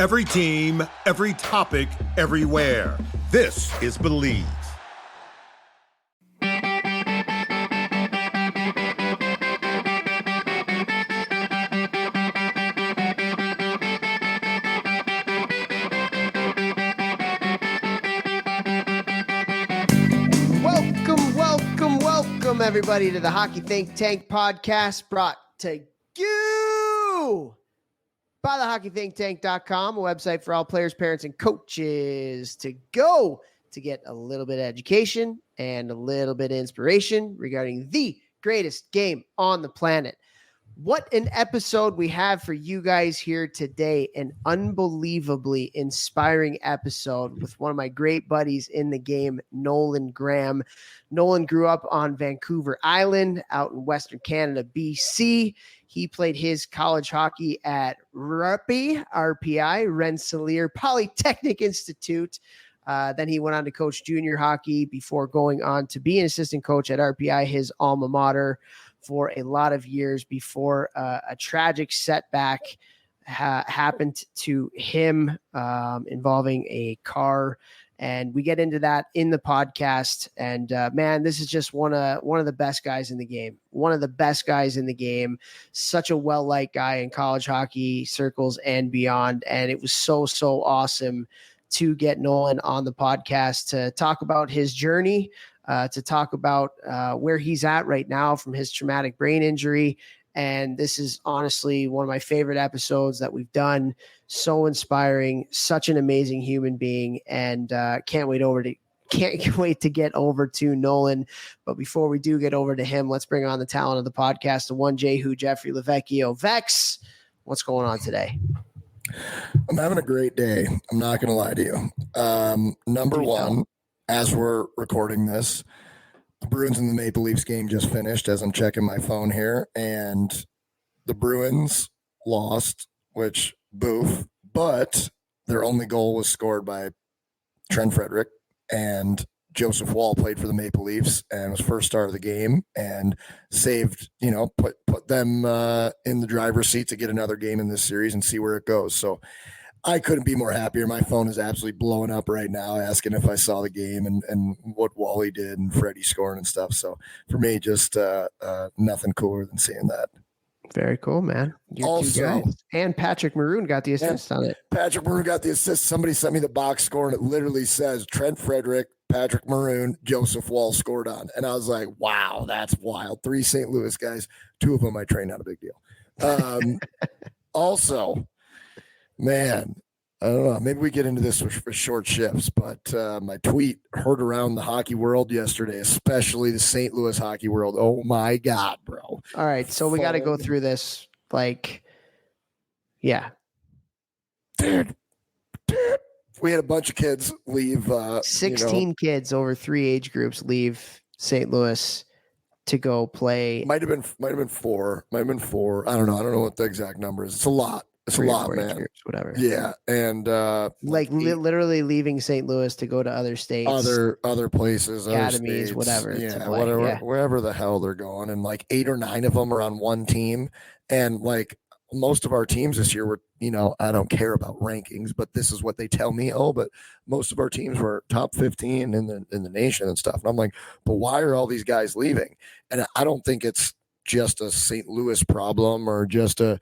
Every team, every topic, everywhere. This is Believe. Welcome everybody to the Hockey Think Tank podcast, brought to you by the hockeythinktank.com, a website for all players, parents, and coaches to go to get a little bit of education and a little bit of inspiration regarding the greatest game on the planet. What an episode we have for you guys here today. An unbelievably inspiring episode with one of my great buddies in the game, Nolan Graham. Nolan grew up on Vancouver Island out in Western Canada, BC. He played his college hockey at RPI, Rensselaer Polytechnic Institute. Then he went on to coach junior hockey before going on to be an assistant coach at RPI, his alma mater, for a lot of years before a tragic setback happened to him involving a car. And we get into that in the podcast. And man, this is just one of the best guys in the game. One of the best guys in the game. Such a well-liked guy in college hockey circles and beyond. And it was so awesome to get Nolan on the podcast to talk about his journey, to talk about where he's at right now from his traumatic brain injury. And this is honestly one of my favorite episodes that we've done. So inspiring, such an amazing human being, and can't wait to get over to Nolan. But before we do get over to him, let's bring on the talent of the podcast, the one J who, Jeffrey Lavecchio. Vex, what's going on today? I'm having a great day. I'm not going to lie to you. Number one, as we're recording this, the Bruins and the Maple Leafs game just finished as I'm checking my phone here, and the Bruins lost, which boof, but their only goal was scored by Trent Frederick, and Joseph Wall played for the Maple Leafs and was first star of the game and saved, put them in the driver's seat to get another game in this series and see where it goes. So I couldn't be more happier. My phone is absolutely blowing up right now, asking if I saw the game and what Wally did and Freddie scoring and stuff. So for me, just nothing cooler than seeing that. Very cool, man. Also, and Patrick Maroon got the assist on it. Patrick Maroon got the assist. Somebody sent me the box score, and it literally says Trent Frederick, Patrick Maroon, Joseph Wall scored on. And I was like, wow, that's wild. 3 St. Louis guys. 2 of them I trained, not a big deal. Also, man, I don't know. Maybe we get into this for short shifts, but my tweet heard around the hockey world yesterday, especially the St. Louis hockey world. Oh, my God, bro. All right, so we got to go through this. Dude. We had a bunch of kids leave. 16 kids over 3 age groups leave St. Louis to go play. Might have been 4. I don't know. I don't know what the exact number is. It's a lot. It's a lot, man. Groups, whatever. Yeah, and literally leaving St. Louis to go to other states, other places, academies, other whatever. Yeah, wherever the hell they're going, and 8 or 9 of them are on one team, and most of our teams this year were, I don't care about rankings, but this is what they tell me. Oh, but most of our teams were top 15 in the nation and stuff. And I'm like, but why are all these guys leaving? And I don't think it's just a St. Louis problem or just a,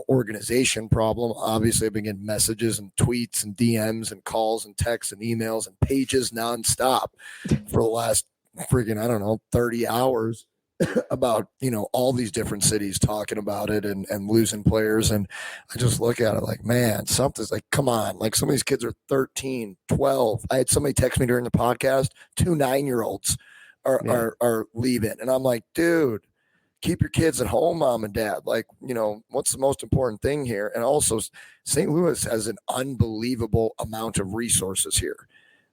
organization problem. Obviously, I've been getting messages and tweets and DMs and calls and texts and emails and pages nonstop for the last freaking, 30 hours about, all these different cities talking about it and losing players. And I just look at it like, man, something's come on. Some of these kids are 13, 12. I had somebody text me during the podcast, 2 9-year-olds are leaving. And I'm like, dude, keep your kids at home, mom and dad. What's the most important thing here? And also, St. Louis has an unbelievable amount of resources here.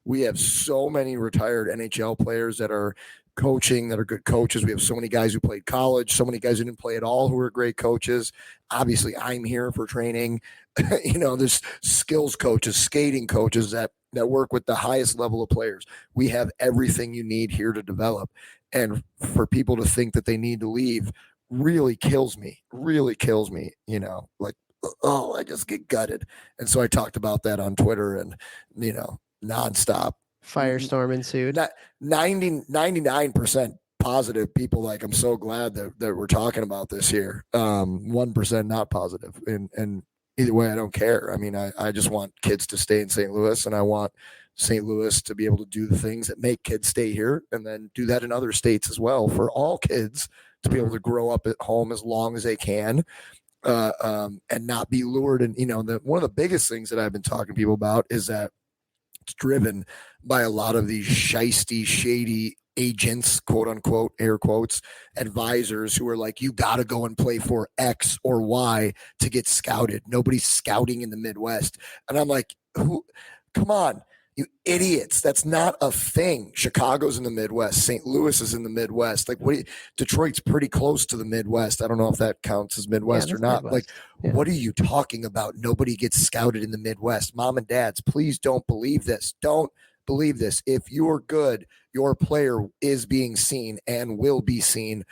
We have so many retired NHL players that are coaching, that are good coaches. We have so many guys who played college, so many guys who didn't play at all who are great coaches. Obviously, I'm here for training. There's skills coaches, skating coaches that work with the highest level of players. We have everything you need here to develop. And for people to think that they need to leave really kills me. oh, I just get gutted. And so I talked about that on Twitter and, nonstop. Firestorm ensued. Not 99% positive people like, I'm so glad that we're talking about this here. 1% not positive. And either way, I don't care. I mean, I just want kids to stay in St. Louis, and I want St. Louis to be able to do the things that make kids stay here and then do that in other states as well, for all kids to be able to grow up at home as long as they can. And not be lured. And, one of the biggest things that I've been talking to people about is that it's driven by a lot of these shisty, shady agents, quote unquote, air quotes, advisors who are like, you got to go and play for X or Y to get scouted. Nobody's scouting in the Midwest. And I'm like, come on, you idiots. That's not a thing. Chicago's in the Midwest. St. Louis is in the Midwest. Like, Detroit's pretty close to the Midwest. I don't know if that counts as Midwest or not. Midwest. What are you talking about? Nobody gets scouted in the Midwest. Mom and dads, please don't believe this. Don't believe this. If you're good, your player is being seen and will be seen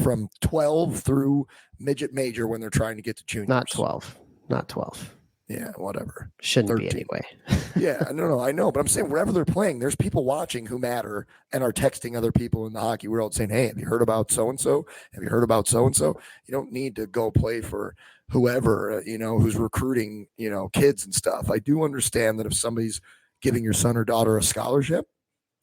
from 12 through midget major when they're trying to get to juniors. Not 12. Yeah, whatever. Shouldn't 13. be anyway. Yeah, no, I know. But I'm saying wherever they're playing, there's people watching who matter and are texting other people in the hockey world saying, hey, have you heard about so-and-so? Have you heard about so-and-so? You don't need to go play for whoever, who's recruiting, kids and stuff. I do understand that if somebody's giving your son or daughter a scholarship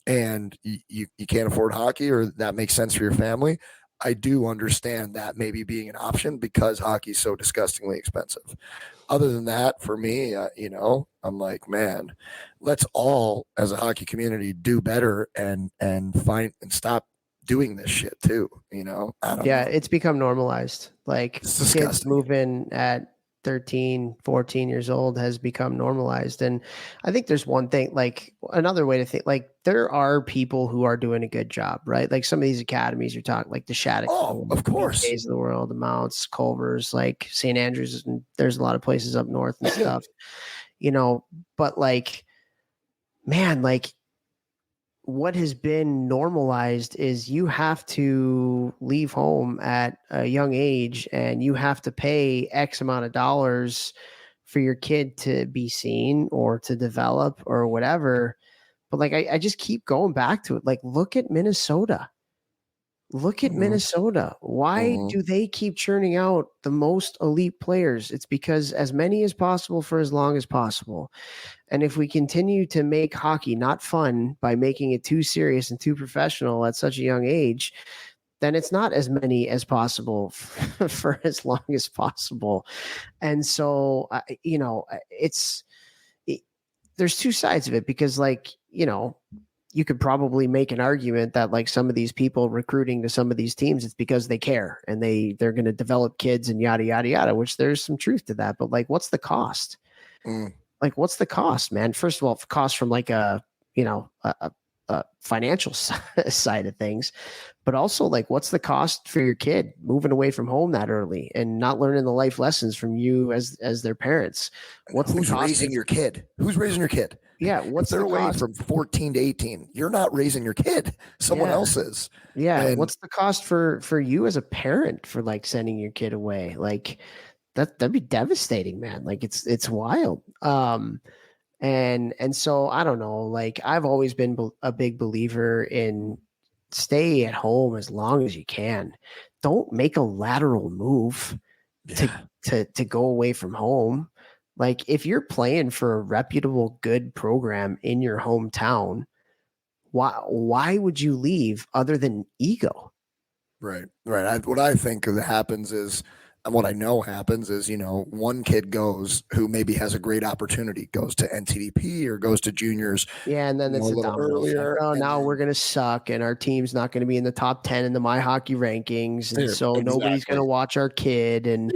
and you can't afford hockey, or that makes sense for your family, I do understand that maybe being an option because hockey is so disgustingly expensive. Other than that, for me, I'm like, man, let's all as a hockey community do better and stop doing this shit too. I don't know. It's become normalized. Like, kids moving at 13, 14 years old has become normalized. And I think there's one thing, like another way to think, like there are people who are doing a good job, right? Like some of these academies you're talking, like the Shattuck, of course, Days of the World, the Mounts, Culver's, like St. Andrews, and there's a lot of places up north and stuff, but like, man, like what has been normalized is you have to leave home at a young age and you have to pay X amount of dollars for your kid to be seen or to develop or whatever. But like, I just keep going back to it. Like, look at Minnesota. Minnesota. Why do they keep churning out the most elite players? It's because as many as possible for as long as possible. And if we continue to make hockey not fun by making it too serious and too professional at such a young age, then it's not as many as possible for as long as possible. And so, there's two sides of it because, like, you could probably make an argument that like some of these people recruiting to some of these teams, it's because they care and they're going to develop kids and yada, yada, yada, which there's some truth to that. But like, what's the cost? Like, what's the cost, man? First of all, cost from like a financial side of things, but also like, what's the cost for your kid moving away from home that early and not learning the life lessons from you as their parents? Who's raising your kid? Who's raising your kid? Yeah. What's they're the away cost? from 14 to 18? You're not raising your kid. Someone else is. Yeah. And what's the cost for you as a parent for like sending your kid away? Like that'd be devastating, man. Like it's wild. And so I don't know, like I've always been a big believer in stay at home as long as you can. Don't make a lateral move to go away from home. Like if you're playing for a reputable, good program in your hometown, why would you leave other than ego? Right. What I think happens is, and what I know happens is, one kid goes who maybe has a great opportunity, goes to NTDP or goes to juniors. Yeah, and then it's a little earlier. Oh, now we're going to suck, and our team's not going to be in the top 10 in the My Hockey rankings, and so nobody's going to watch our kid, and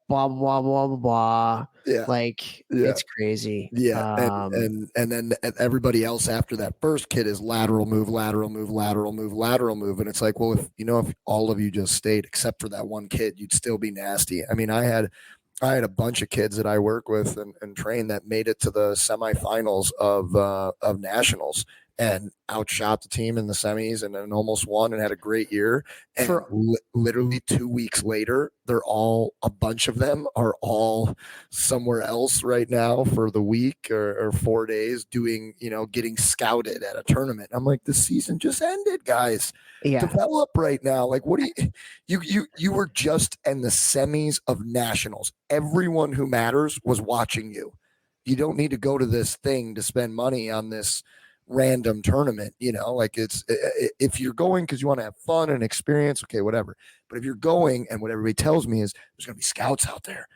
blah, blah, blah, blah, blah. Yeah. Like, it's crazy. Yeah. And then everybody else after that first kid is lateral move. And it's like, well, if all of you just stayed except for that one kid, you'd still be nasty. I mean, I had a bunch of kids that I work with and train that made it to the semifinals of nationals. and outshot the team in the semis and then almost won and had a great year. And For- literally 2 weeks later, a bunch of them are all somewhere else right now for the week or 4 days doing, getting scouted at a tournament. I'm like, the season just ended, guys. Yeah. Develop right now. Like, what do you were just in the semis of nationals. Everyone who matters was watching you. You don't need to go to this thing to spend money on this random tournament, like it's, if you're going because you want to have fun and experience, okay, whatever. But if you're going and what everybody tells me is there's going to be scouts out there.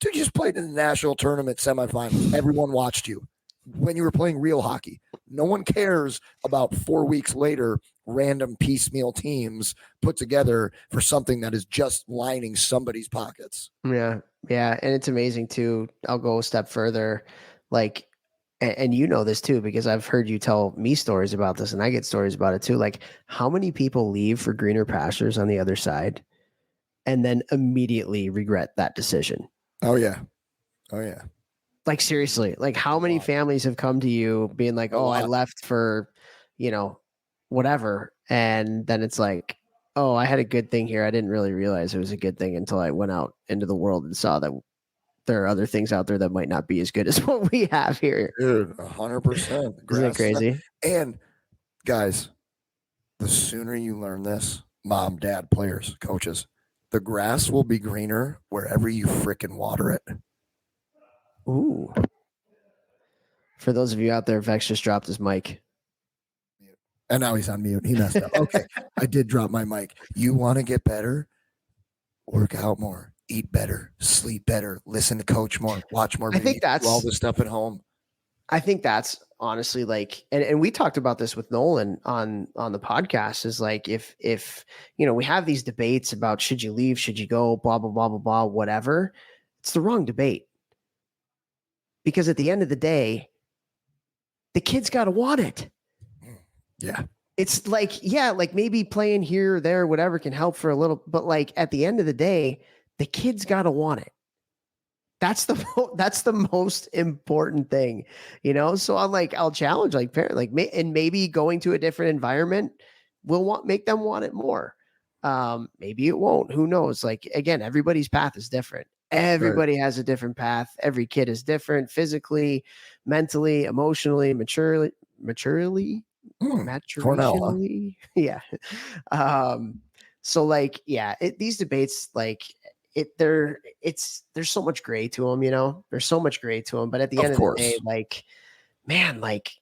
Dude, you just played in the national tournament semifinals. Everyone watched you when you were playing real hockey. No one cares about 4 weeks later, random piecemeal teams put together for something that is just lining somebody's pockets. Yeah. Yeah. And it's amazing too. I'll go a step further. Like, and you know this too, because I've heard you tell me stories about this and I get stories about it too. Like how many people leave for greener pastures on the other side and then immediately regret that decision? Oh yeah. Like seriously, like how many families have come to you being like, oh, I left for, whatever. And then it's like, oh, I had a good thing here. I didn't really realize it was a good thing until I went out into the world and saw that there are other things out there that might not be as good as what we have here. Dude, 100%. Isn't that crazy? And guys, the sooner you learn this, mom, dad, players, coaches, the grass will be greener wherever you frickin' water it. Ooh. For those of you out there, Vex just dropped his mic. And now he's on mute. He messed up. Okay. I did drop my mic. You want to get better? Work out more, eat better, sleep better, listen to coach more, watch more. I think that's do all this stuff at home. I think that's honestly like, and we talked about this with Nolan on the podcast, is like, if we have these debates about should you leave, should you go, blah, blah, blah, blah, blah, whatever, it's the wrong debate. Because at the end of the day, the kid's got to want it. Yeah. It's like, yeah, like maybe playing here or there, whatever can help for a little, but like at the end of the day, the kid's got to want it. That's the most important thing, So I'll challenge like parent, like and maybe going to a different environment will make them want it more. Maybe it won't. Who knows? Like again, everybody's path is different. Everybody has a different path. Every kid is different physically, mentally, emotionally, maturely. Maturationally. Yeah. So like, yeah, these debates, like there's so much gray to them, there's so much gray to them, but at the end of the day, like, man, like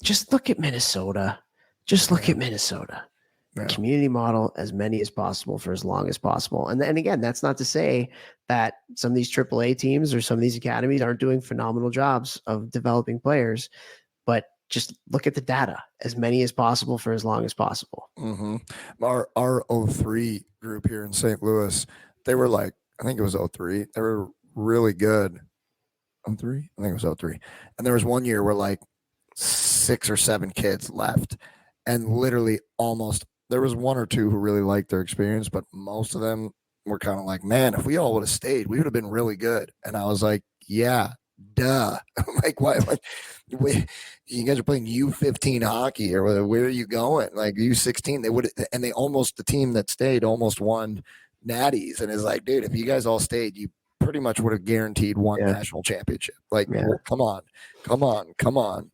just look at Minnesota, the community model, as many as possible for as long as possible. And then again, that's not to say that some of these AAA teams or some of these academies aren't doing phenomenal jobs of developing players, but just look at the data, as many as possible for as long as possible. Mm-hmm. Our 03 group here in St. Louis, they were like, I think it was 03. They were really good. 03? I think it was 03. And there was one year where like 6 or 7 kids left. And literally there was 1 or 2 who really liked their experience, but most of them were kind of like, man, if we all would have stayed, we would have been really good. And I was like, yeah, duh. Like, why? Like, you guys are playing U15 hockey, or where are you going? Like U16, the team that stayed almost won natties. And it's like, dude, if you guys all stayed, you pretty much would have guaranteed one national championship. Like, well, come on.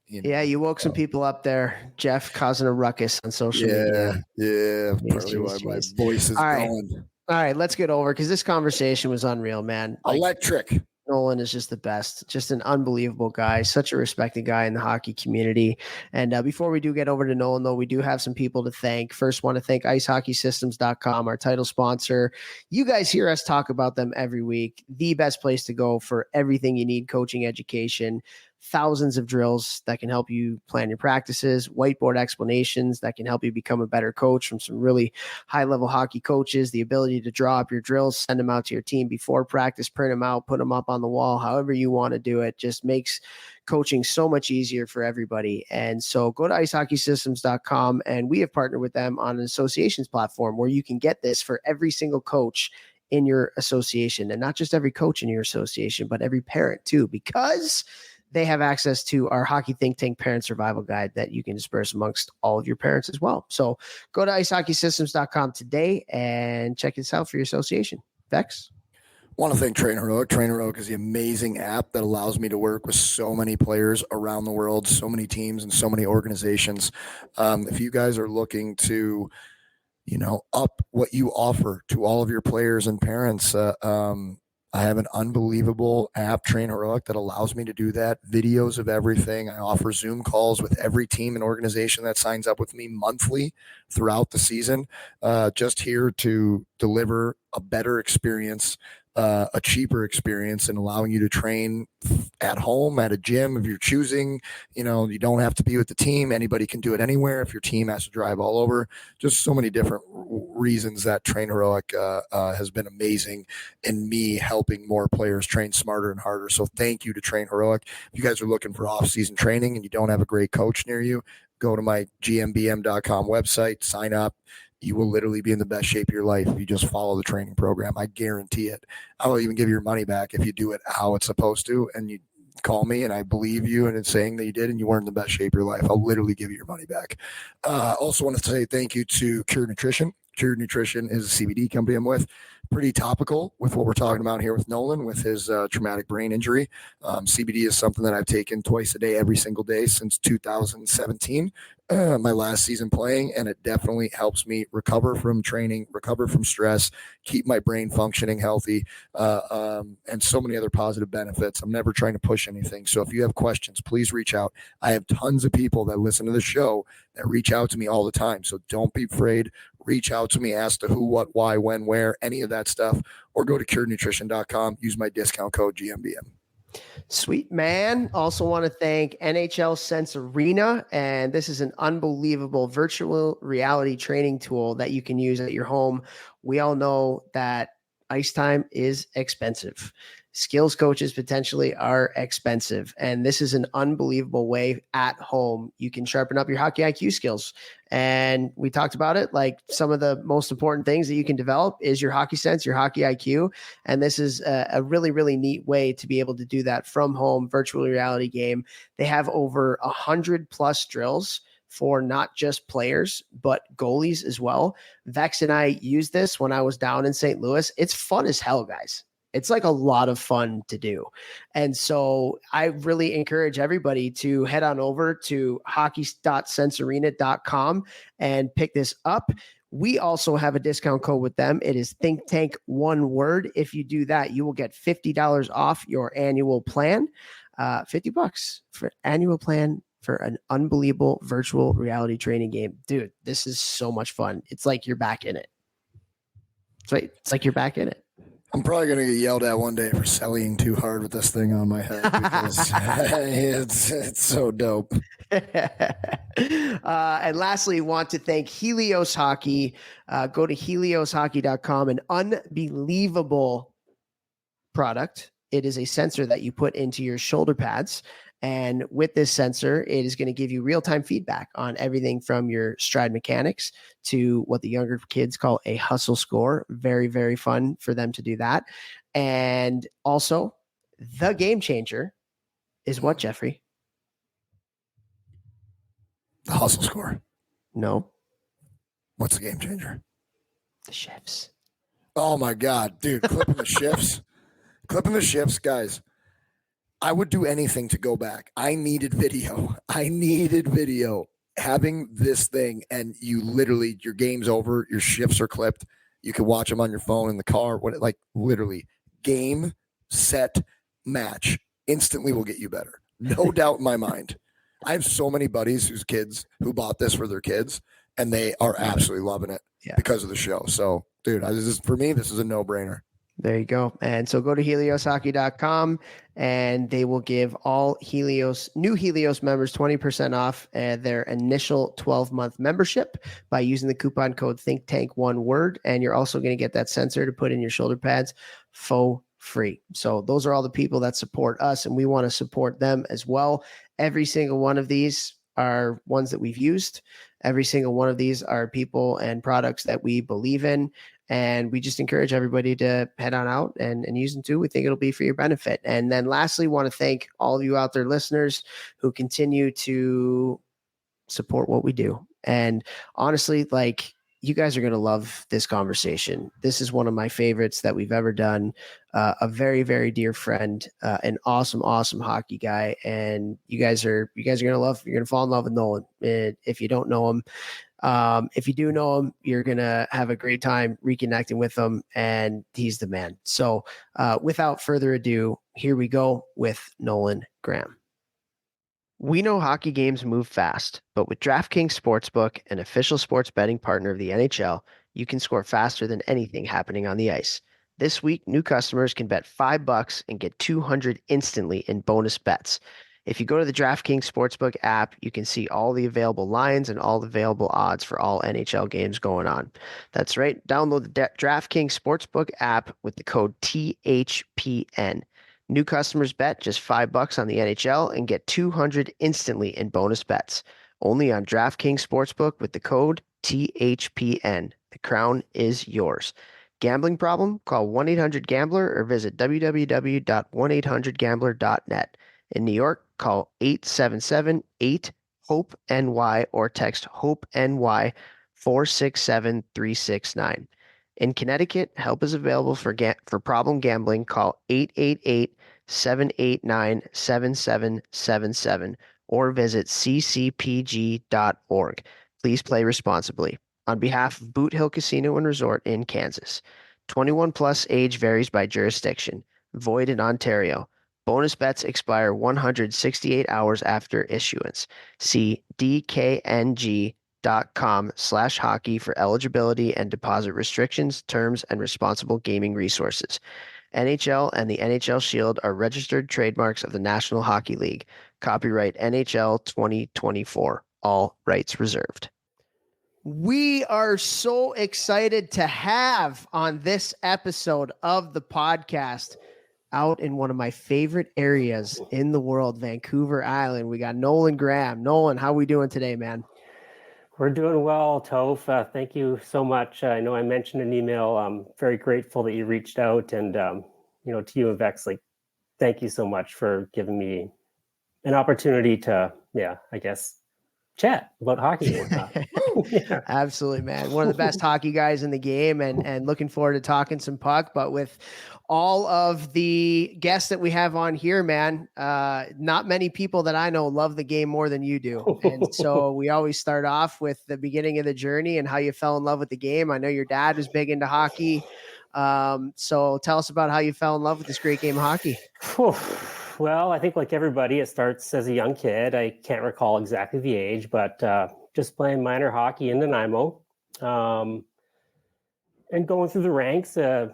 You woke some people up there, Jeff, causing a ruckus on social media. Yeah. Probably why my voice is going. All right, let's get over, because this conversation was unreal, man. Like, electric. Nolan is just the best, just an unbelievable guy, such a respected guy in the hockey community. And before we do get over to Nolan, though, we do have some people to thank. First, want to thank icehockeysystems.com, our title sponsor. You guys hear us talk about them every week. The best place to go for everything you need, coaching, education. Thousands of drills that can help you plan your practices, whiteboard explanations that can help you become a better coach from some really high-level hockey coaches, the ability to draw up your drills, send them out to your team before practice, print them out, put them up on the wall, however you want to do it. Just makes coaching so much easier for everybody. And so go to icehockeysystems.com, and we have partnered with them on an associations platform where you can get this for every single coach in your association, and not just every coach in your association, but every parent too, because they have access to our Hockey Think Tank Parent Survival Guide that you can disperse amongst all of your parents as well. So go to icehockeysystems.com today and check this out for your association. Vex? Want to thank Train Heroic. Train Heroic is the amazing app that allows me to work with so many players around the world, so many teams and so many organizations. If you guys are looking to, up what you offer to all of your players and parents, I have an unbelievable app, Train Heroic, that allows me to do that. Videos of everything. I offer Zoom calls with every team and organization that signs up with me monthly throughout the season, just here to deliver a better experience, a cheaper experience, and allowing you to train at home at a gym of your choosing. You don't have to be with the team. Anybody can do it anywhere if your team has to drive all over. Just so many different reasons that Train Heroic has been amazing in me helping more players train smarter and harder. So thank you to Train Heroic. If you guys are looking for off-season training and you don't have a great coach near you, go to my gmbm.com website, sign up. You will literally be in the best shape of your life if you just follow the training program. I guarantee it. I will even give you your money back if you do it how it's supposed to, and you call me and I believe you and it's saying that you did and you weren't in the best shape of your life. I'll literally give you your money back. Also want to say thank you to Cure Nutrition. Cure Nutrition is a CBD company I'm with. Pretty topical with what we're talking about here with Nolan with his traumatic brain injury. CBD is something that I've taken twice a day, every single day since 2017. My last season playing, and it definitely helps me recover from training, recover from stress, keep my brain functioning healthy, and so many other positive benefits. I'm never trying to push anything. So if you have questions, please reach out. I have tons of people that listen to the show that reach out to me all the time. So don't be afraid. Reach out to me, ask the who, what, why, when, where, any of that stuff, or go to curenutrition.com. Use my discount code GMBM. Sweet, man. Also want to thank NHL Sense Arena. And this is an unbelievable virtual reality training tool that you can use at your home. We all know that ice time is expensive. Skills coaches potentially are expensive. And this is an unbelievable way at home. You can sharpen up your hockey IQ skills. And we talked about it. Like, some of the most important things that you can develop is your hockey sense, your hockey IQ. And this is a really, really neat way to be able to do that from home, virtual reality game. They have over 100+ drills for not just players, but goalies as well. Vex and I used this when I was down in St. Louis. It's fun as hell, guys. It's like a lot of fun to do. And so I really encourage everybody to head on over to hockey.sensearena.com and pick this up. We also have a discount code with them. It is Think Tank, one word. If you do that, you will get $50 off your annual plan. $50 for annual plan for an unbelievable virtual reality training game. Dude, this is so much fun. It's like you're back in it. It's like you're back in it. I'm probably going to get yelled at one day for selling too hard with this thing on my head because it's so dope. And lastly, want to thank Helios Hockey. Go to helioshockey.com, an unbelievable product. It is a sensor that you put into your shoulder pads. And with this sensor, it is going to give you real-time feedback on everything from your stride mechanics to what the younger kids call a hustle score. Very, very fun for them to do that. And also, the game changer is what, Jeffrey? The hustle score. No. What's the game changer? The shifts. Oh, my God. Dude, clipping the shifts. Clipping the shifts, guys. I would do anything to go back. I needed video. Having this thing, and you literally, your game's over, your shifts are clipped. You can watch them on your phone in the car. Literally, game, set, match. Instantly will get you better. No doubt in my mind. I have so many buddies whose kids who bought this for their kids, and they are absolutely loving it because of the show. So, dude, for me, this is a no-brainer. There you go. And so go to helioshockey.com and they will give all new Helios members 20% off their initial 12-month membership by using the coupon code ThinkTank, one word. And you're also going to get that sensor to put in your shoulder pads for free. So those are all the people that support us, and we want to support them as well. Every single one of these are ones that we've used. Every single one of these are people and products that we believe in. And we just encourage everybody to head on out and use them too. We think it'll be for your benefit. And then lastly, want to thank all of you out there listeners who continue to support what we do. And honestly, like, you guys are going to love this conversation. This is one of my favorites that we've ever done. A very, very dear friend, an awesome, awesome hockey guy. And you guys are going to fall in love with Nolan. And if you don't know him, if you do know him, you're going to have a great time reconnecting with him, and he's the man. So without further ado, here we go with Nolan Graham. We know hockey games move fast, but with DraftKings Sportsbook, an official sports betting partner of the NHL, you can score faster than anything happening on the ice. This week, new customers can bet $5 and get $200 instantly in bonus bets. If you go to the DraftKings Sportsbook app, you can see all the available lines and all the available odds for all NHL games going on. That's right. Download the DraftKings Sportsbook app with the code THPN. New customers bet just $5 on the NHL and get $200 instantly in bonus bets. Only on DraftKings Sportsbook with the code THPN. The crown is yours. Gambling problem? Call 1-800-GAMBLER or visit www.1800gambler.net. In New York, call 877-8-HOPE-NY or text HOPE-NY 467-369. In Connecticut, help is available for problem gambling. Call 888-789-7777 or visit ccpg.org. Please play responsibly. On behalf of Boot Hill Casino and Resort in Kansas. 21 plus age varies by jurisdiction. Void in Ontario. Bonus bets expire 168 hours after issuance. See dkng.com/hockey for eligibility and deposit restrictions, terms, and responsible gaming resources. NHL and the NHL Shield are registered trademarks of the National Hockey League. Copyright NHL 2024. All rights reserved. We are so excited to have on this episode of the podcast, out in one of my favorite areas in the world, Vancouver Island, we got Nolan Graham. Nolan, how are we doing today, man? We're doing well, Toph. Thank you so much. I know I mentioned an email. I'm very grateful that you reached out, and to you and Vex, thank you so much for giving me an opportunity to, chat about hockey and whatnot. Yeah. Absolutely, man. One of the best hockey guys in the game, and looking forward to talking some puck. But with all of the guests that we have on here, man, not many people that I know love the game more than you do. And so we always start off with the beginning of the journey and how you fell in love with the game. I know your dad was big into hockey. So tell us about how you fell in love with this great game of hockey. Well, I think like everybody, it starts as a young kid. I can't recall exactly the age, but just playing minor hockey in Nanaimo, and going through the ranks. I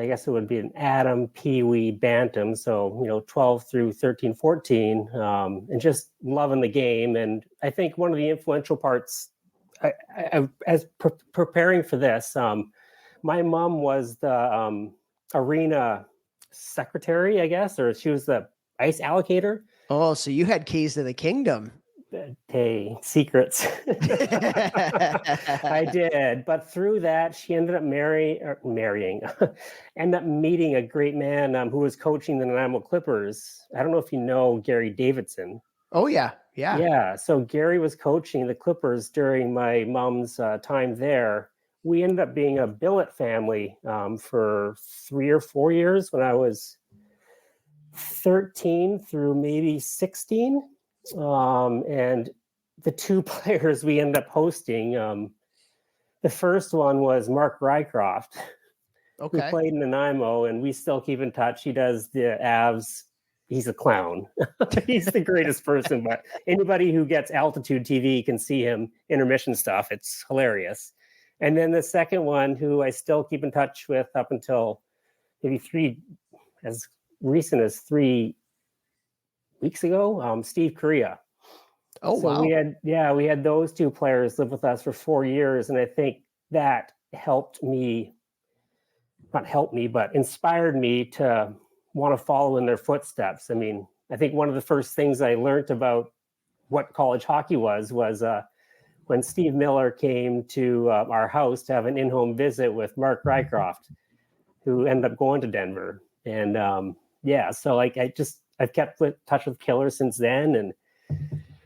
guess it would be an Atom, Pee Wee, Bantam. So, 12 through 13, 14, and just loving the game. And I think one of the influential parts, as preparing for this, my mom was the arena secretary, I guess, or she was the ice allocator. Oh, so you had keys to the kingdom. Hey, secrets. I did, but through that, she ended up ended up meeting a great man who was coaching the Nanaimo Clippers. I don't know if you know Gary Davidson. Oh yeah. So Gary was coaching the Clippers during my mom's time there. We ended up being a billet family for 3 or 4 years when I was 13 through maybe 16. And the two players we ended up hosting, the first one was Mark Rycroft, who played in Nanaimo, and we still keep in touch. He does the Avs. He's a clown. He's the greatest person, but anybody who gets Altitude TV can see him intermission stuff. It's hilarious. And then the second one, who I still keep in touch with up until maybe as recent as 3 weeks ago, Steve Correa. Oh, so wow. We had those two players live with us for 4 years. And I think that but inspired me to want to follow in their footsteps. I mean, I think one of the first things I learned about what college hockey was when Steve Miller came to our house to have an in-home visit with Mark Rycroft, who ended up going to Denver. And so like I've kept in touch with Killer since then. And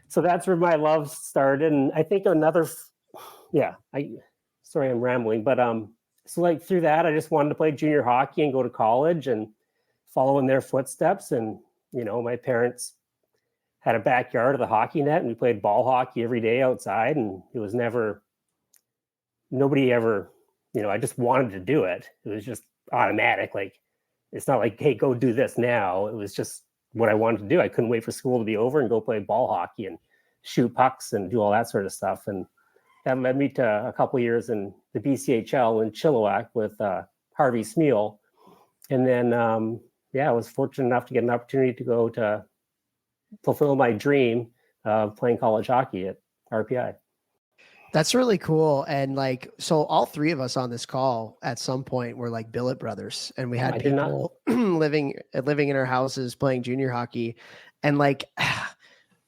so that's where my love started. And I think sorry, I'm rambling, but so like through that, I just wanted to play junior hockey and go to college and follow in their footsteps. And, you know, my parents had a backyard of the hockey net and we played ball hockey every day outside. And it was nobody ever, you know, I just wanted to do it. It was just automatic. Like, it's not like, hey, go do this now. It was just what I wanted to do. I couldn't wait for school to be over and go play ball hockey and shoot pucks and do all that sort of stuff. And that led me to a couple of years in the BCHL in Chilliwack with Harvey Smeal. And then, I was fortunate enough to get an opportunity to go to fulfill my dream of playing college hockey at RPI. That's really cool. And like, so all three of us on this call at some point were like billet brothers, and we had people living in our houses playing junior hockey. And like,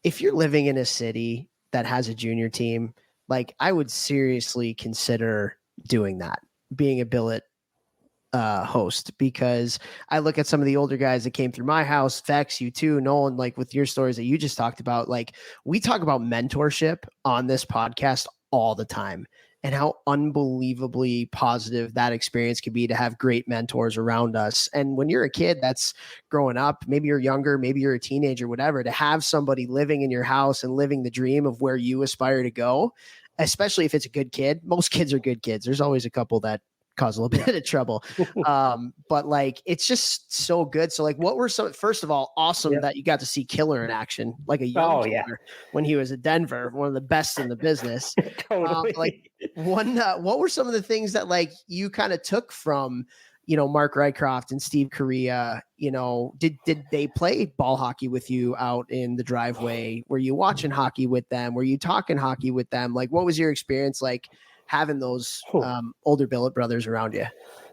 if you're living in a city that has a junior team, like I would seriously consider doing that, being a billet host, because I look at some of the older guys that came through my house, Vex, you too, Nolan, like with your stories that you just talked about, like we talk about mentorship on this podcast all the time and how unbelievably positive that experience could be to have great mentors around us. And when you're a kid that's growing up, maybe you're younger, maybe you're a teenager, whatever, to have somebody living in your house and living the dream of where you aspire to go, especially if it's a good kid. Most kids are good kids. There's always a couple that cause a little bit of trouble. But like, it's just so good. So like, what were some, first of all, awesome that you got to see Killer in action, like a young Killer when he was at Denver, one of the best in the business. Totally. What were some of the things that like you kind of took from, you know, Mark Rycroft and Steve Correa? You know, did they play ball hockey with you out in the driveway? Were you watching hockey with them? Were you talking hockey with them? Like, what was your experience like having those older billet brothers around you?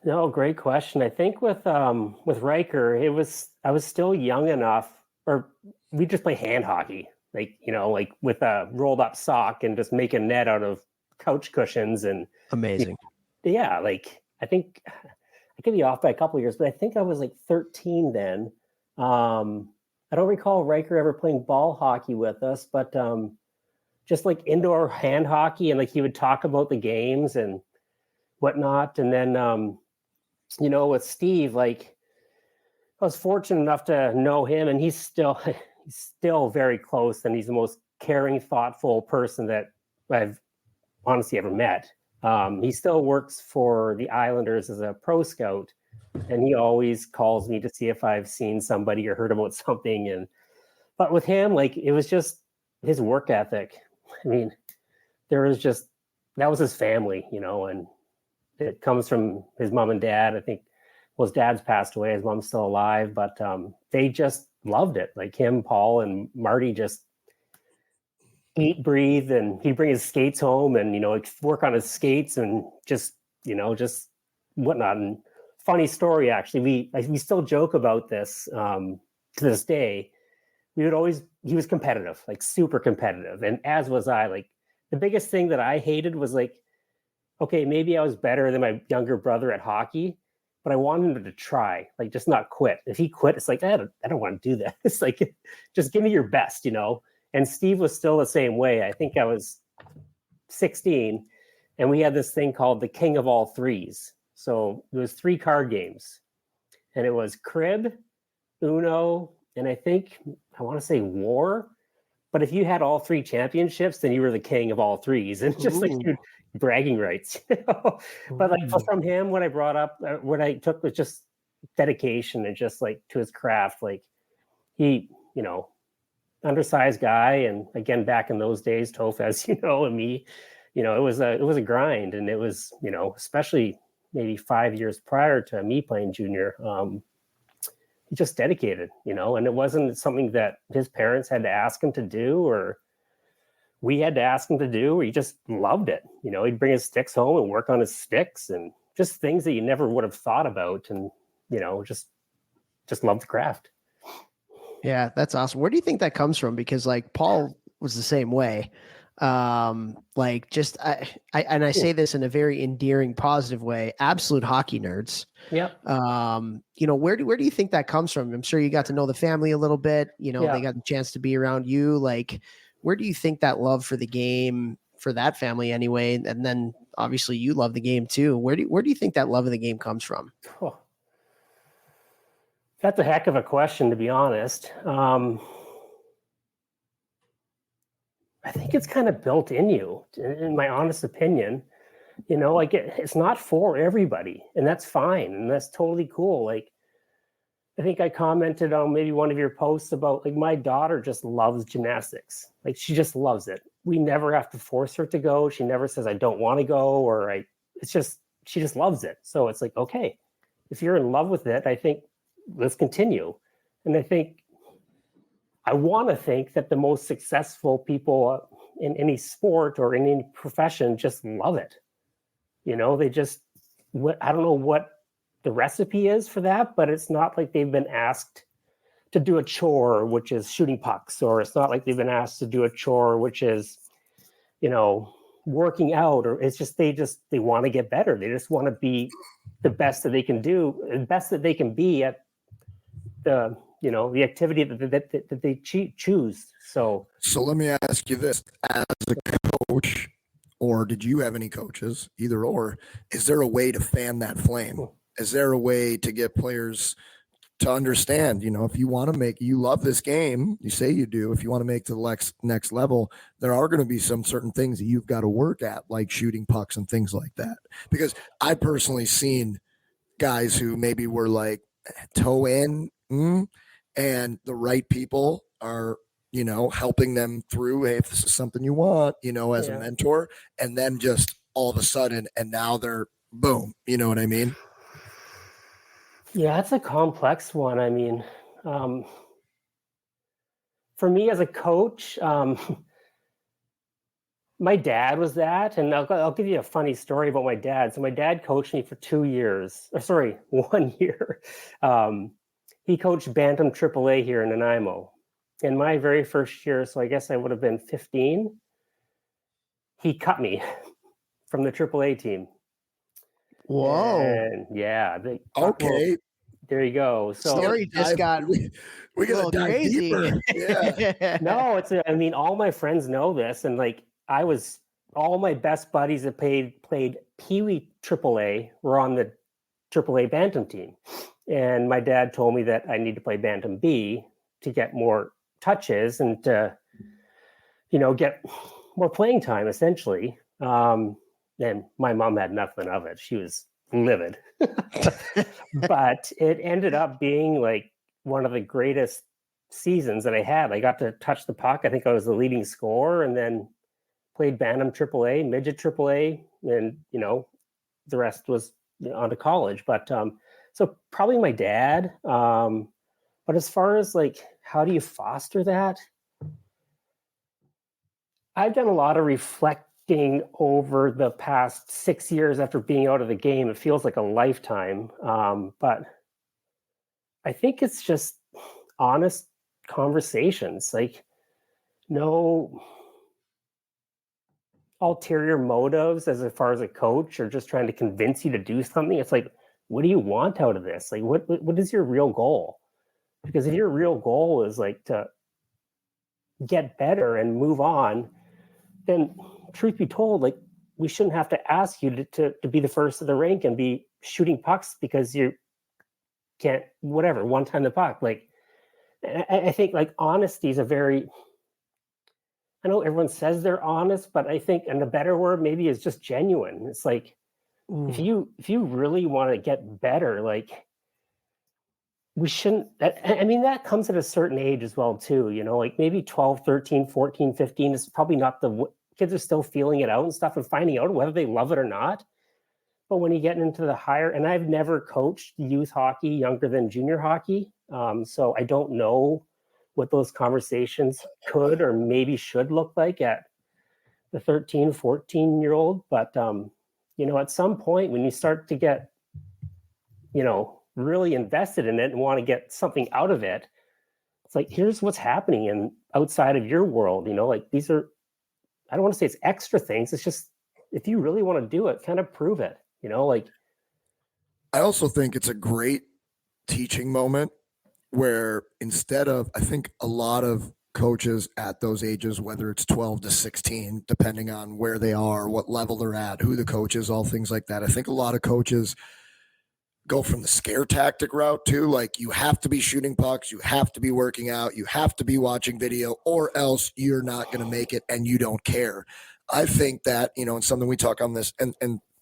No, great question. I think with Riker, I was still young enough, or we just play hand hockey, like, you know, like with a rolled up sock and just make a net out of couch cushions. And amazing. Yeah. Like, I think I could be off by a couple of years, but I think I was like 13 then. I don't recall Riker ever playing ball hockey with us, but just like indoor hand hockey, and like he would talk about the games and whatnot. And then, you know, with Steve, like I was fortunate enough to know him, and he's still very close, and he's the most caring, thoughtful person that I've honestly ever met. He still works for the Islanders as a pro scout, and he always calls me to see if I've seen somebody or heard about something. But with him, like it was just his work ethic. I mean, that was his family, you know, and it comes from his mom and dad. I think, well, his dad's passed away, his mom's still alive, but they just loved it. Like him, Paul, and Marty just eat, breathe, and he'd bring his skates home and, you know, like work on his skates and just, you know, just whatnot. And funny story, actually, we still joke about this to this day. He was competitive, like super competitive. And as was I. Like the biggest thing that I hated was like, okay, maybe I was better than my younger brother at hockey, but I wanted him to try, like just not quit. If he quit, it's like, I don't want to do that. It's like, just give me your best, you know? And Steve was still the same way. I think I was 16 and we had this thing called the King of All Threes. So it was 3 card games and it was Crib, Uno, and I want to say War. But if you had all 3 championships, then you were the king of all threes, and just like bragging rights. You know? But like from him, what I took was just dedication and just like to his craft. Like he, you know, undersized guy, and again back in those days, Toph, as you know, and me, you know, it was a grind, and it was, you know, especially maybe 5 years prior to me playing junior. He just dedicated, you know, and it wasn't something that his parents had to ask him to do or we had to ask him to do, or he just loved it. You know, he'd bring his sticks home and work on his sticks and just things that you never would have thought about. And, you know, just loved the craft. Yeah, that's awesome. Where do you think that comes from? Because like Paul was the same way. Like just and I say this in a very endearing, positive way. Absolute hockey nerds. Yeah. Where do you think that comes from? I'm sure you got to know the family a little bit. They got the chance to be around you. Like, where do you think that love for the game, for that family anyway, and then obviously you love the game too. Where do you think that love of the game comes from? Oh, that's a heck of a question, to be honest. I think it's kind of built in you, in my honest opinion. Like it's not for everybody, and that's fine, and that's totally cool. Like, I think I commented on maybe one of your posts about, like, my daughter just loves gymnastics. Like, she just loves it. We never have to force her to go. She never says, I don't want to go, she just loves it. So it's like, okay, if you're in love with it, I think let's continue. And I want to think that the most successful people in any sport or in any profession just love it. They just, I don't know what the recipe is for that, but it's not like they've been asked to do a chore, which is shooting pucks, or it's not like they've been asked to do a chore, which is, working out, or it's just, they want to get better. They just want to be the best that they can do, the best that they can be at the activity that they choose. So let me ask you this: as a coach, or did you have any coaches, either or, is there a way to fan that flame? Is there a way to get players to understand, if you want to you love this game, you say you do, if you want to make to the next level, there are going to be some certain things that you've got to work at, like shooting pucks and things like that. Because I personally seen guys who maybe were like toe in, and the right people are, helping them through, hey, if this is something you want, as a mentor, and then just all of a sudden, and now they're boom, you know what I mean? Yeah, it's a complex one. I mean, for me as a coach, my dad was that, and I'll give you a funny story about my dad. So my dad coached me for 1 year. He coached Bantam AAA here in Nanaimo. In my very first year, so I guess I would have been 15, he cut me from the AAA team. Whoa. And yeah. Okay. Well, there you go. So story just got we gotta dive crazy. deeper. Yeah. No, all my friends know this, and like all my best buddies that played Pee Wee AAA were on the AAA Bantam team, and my dad told me that I need to play Bantam B to get more touches and to, get more playing time, essentially. And my mom had nothing of it. She was livid. But it ended up being like one of the greatest seasons that I had. I got to touch the puck. I think I was the leading scorer, and then played Bantam AAA, midget AAA, and the rest was on to college. But so probably my dad. But as far as like, how do you foster that? I've done a lot of reflecting over the past 6 years after being out of the game. It feels like a lifetime. But I think it's just honest conversations, like no ulterior motives as far as a coach or just trying to convince you to do something. It's like, what do you want out of this? Like, what is your real goal? Because if your real goal is like to get better and move on, then truth be told, like, we shouldn't have to ask you to be the first of the rank and be shooting pucks because you can't, whatever, one time the puck. Like, I think like honesty is I know everyone says they're honest, but I think, and the better word maybe is just genuine. It's like, if you really want to get better, like, we shouldn't, that comes at a certain age as well too, like maybe 12, 13, 14, 15 is probably not kids are still feeling it out and stuff and finding out whether they love it or not. But when you get into the higher, and I've never coached youth hockey younger than junior hockey, so I don't know what those conversations could or maybe should look like at the 13, 14-year-old. But, at some point when you start to get, really invested in it and want to get something out of it, it's like, here's what's happening outside of your world, like these are I don't want to say it's extra things. It's just, if you really want to do it, kind of prove it, like. I also think it's a great teaching moment where instead of, I think a lot of coaches at those ages, whether it's 12 to 16, depending on where they are, what level they're at, who the coach is, all things like that. I think a lot of coaches go from the scare tactic route too. Like, you have to be shooting pucks, you have to be working out, you have to be watching video, or else you're not going to make it and you don't care. I think that, and something we talk on this, and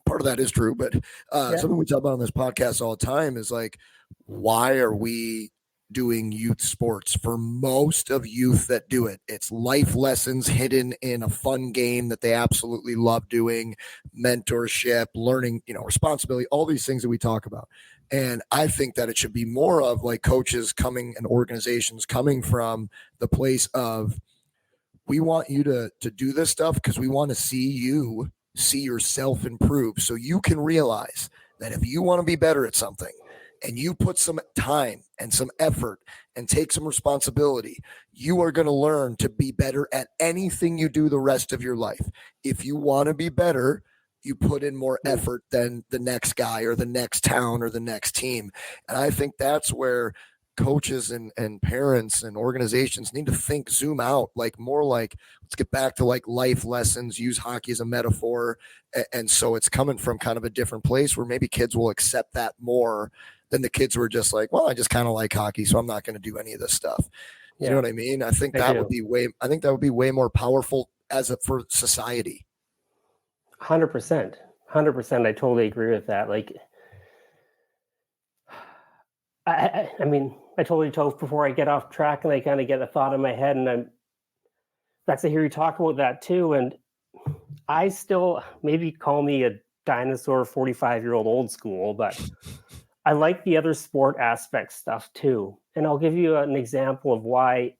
part of that is true, but something we talk about on this podcast all the time is like, why are we doing youth sports? For most of youth that do it, it's life lessons hidden in a fun game that they absolutely love doing, mentorship, learning, responsibility, all these things that we talk about. And I think that it should be more of like coaches coming and organizations coming from the place of, we want you to do this stuff because we want to see yourself improve, so you can realize that if you want to be better at something and you put some time and some effort and take some responsibility, you are going to learn to be better at anything you do the rest of your life. If you want to be better, you put in more effort than the next guy or the next town or the next team. And I think that's where coaches and parents and organizations need to zoom out, like more like, let's get back to like life lessons, use hockey as a metaphor. And so it's coming from kind of a different place where maybe kids will accept that more than the kids who are just like, well, I just kind of like hockey, so I'm not going to do any of this stuff. You know what I mean? I think that would be way more powerful for society. 100%. I totally agree with that. Like, I mean, I told you, Toph, before I get off track and I kind of get a thought in my head, and that's to hear you talk about that too. And I still, maybe call me a dinosaur 45-year-old old school, but I like the other sport aspect stuff too. And I'll give you an example of why,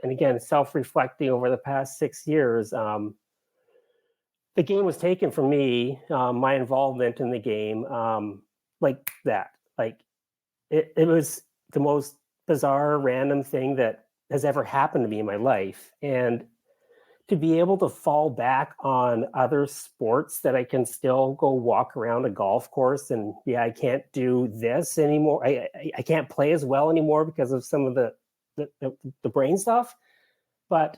and again, self-reflecting over the past 6 years, the game was taken from me, my involvement in the game, like that. Like, it was the most bizarre, random thing that has ever happened to me in my life. And to be able to fall back on other sports that I can still go walk around a golf course and, I can't do this anymore. I can't play as well anymore because of some of the brain stuff. But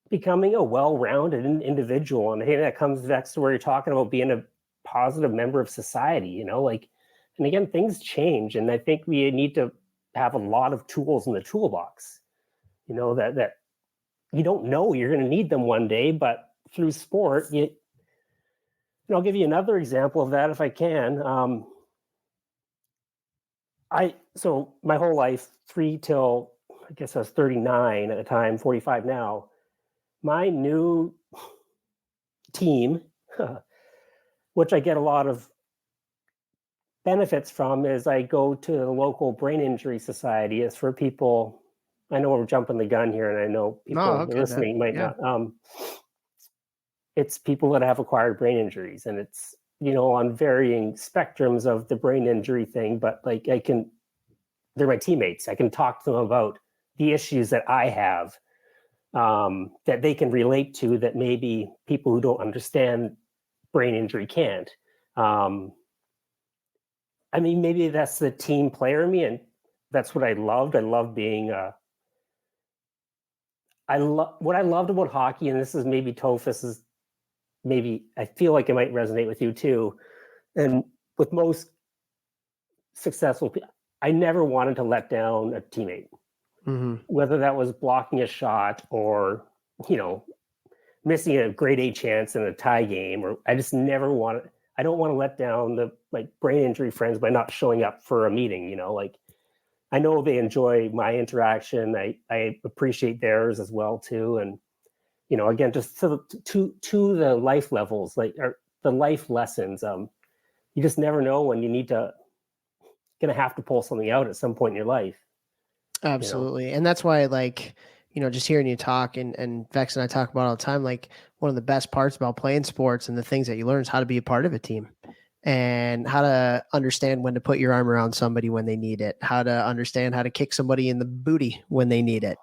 becoming a well-rounded individual, and I think that comes back to where you're talking about being a positive member of society, like, and again, things change, and I think we need to have a lot of tools in the toolbox, that you don't know you're going to need them one day, but through sport, and I'll give you another example of that if I can. So my whole life, 3 till I guess I was 39 at the time, 45 now, my new team, which I get a lot of benefits from, is I go to the local brain injury society. It's for people, I know we're jumping the gun here, and I know people listening might not. It's people that have acquired brain injuries, and it's, on varying spectrums of the brain injury thing, but like they're my teammates. I can talk to them about the issues that I have, that they can relate to, that maybe people who don't understand brain injury can't. I mean, maybe that's the team player in me, and that's what I loved. I love being what I loved about hockey, and this is maybe Toph, is maybe, I feel like it might resonate with you too. And with most successful people, I never wanted to let down a teammate, whether that was blocking a shot or, missing a grade A chance in a tie game, or I just never wanted. I don't want to let down the brain injury friends by not showing up for a meeting. Like, I know they enjoy my interaction. I appreciate theirs as well too. And, again, just to the life levels, or the life lessons. You just never know when you going to have to pull something out at some point in your life. Absolutely. And that's why, just hearing you talk, and Vex and I talk about all the time, like, one of the best parts about playing sports and the things that you learn is how to be a part of a team. and how to understand when to put your arm around somebody when they need it, how to understand how to kick somebody in the booty when they need it,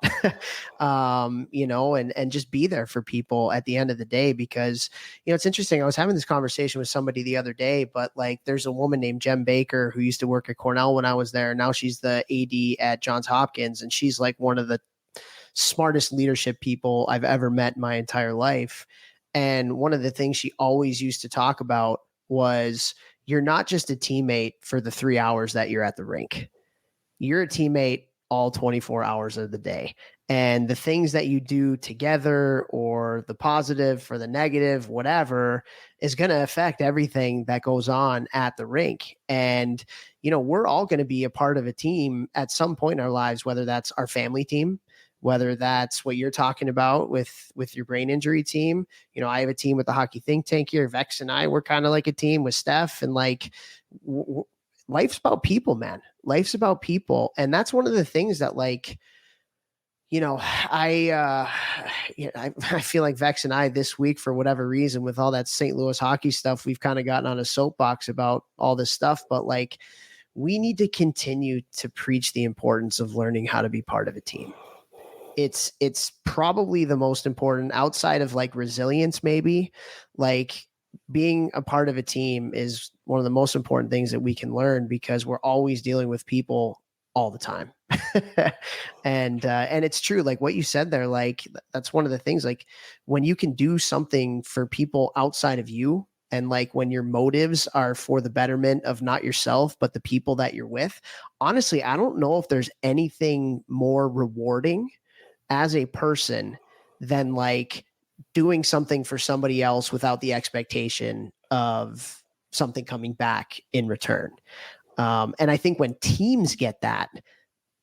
and just be there for people at the end of the day. Because, it's interesting. I was having this conversation with somebody the other day, but like there's a woman named Jem Baker who used to work at Cornell when I was there. Now she's the AD at Johns Hopkins, and she's like one of the smartest leadership people I've ever met in my entire life. And one of the things she always used to talk about was, you're not just a teammate for the 3 hours that you're at the rink. You're a teammate all 24 hours of the day. And the things that you do together, or the positive or the negative, whatever, is going to affect everything that goes on at the rink. And, we're all going to be a part of a team at some point in our lives, whether that's our family team, whether that's what you're talking about with your brain injury team. I have a team with the Hockey Think Tank here. Vex and I, we're kind of like a team with Steph, and like life's about people, man. Life's about people. And that's one of the things that like, I feel like Vex and I this week, for whatever reason, with all that St. Louis hockey stuff, we've kind of gotten on a soapbox about all this stuff, but like, we need to continue to preach the importance of learning how to be part of a team. It's probably the most important, outside of like resilience, maybe. Like, being a part of a team is one of the most important things that we can learn, because we're always dealing with people all the time. And it's true. Like what you said there, like that's one of the things, like when you can do something for people outside of you, and like when your motives are for the betterment of not yourself, but the people that you're with, honestly, I don't know if there's anything more rewarding as a person than like doing something for somebody else without the expectation of something coming back in return. And I think when teams get that,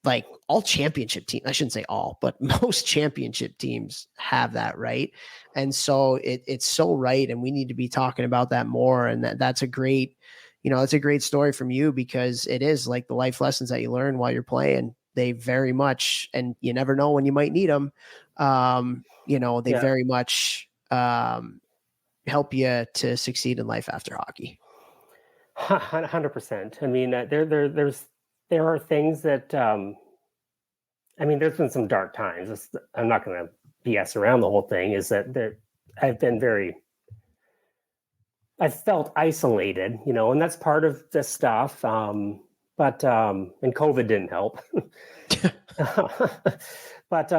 like all championship teams, I shouldn't say all, but most championship teams have that, right? And so it's so right. And we need to be talking about that more. And that's a great, that's a great story from you, because it is like the life lessons that you learn while you're playing. They very much, and you never know when you might need them. They very much help you to succeed in life after hockey. 100%. I mean, there are things that, there's been some dark times. I'm not going to BS around the whole thing, is that I've felt isolated, and that's part of this stuff. But and COVID didn't help. But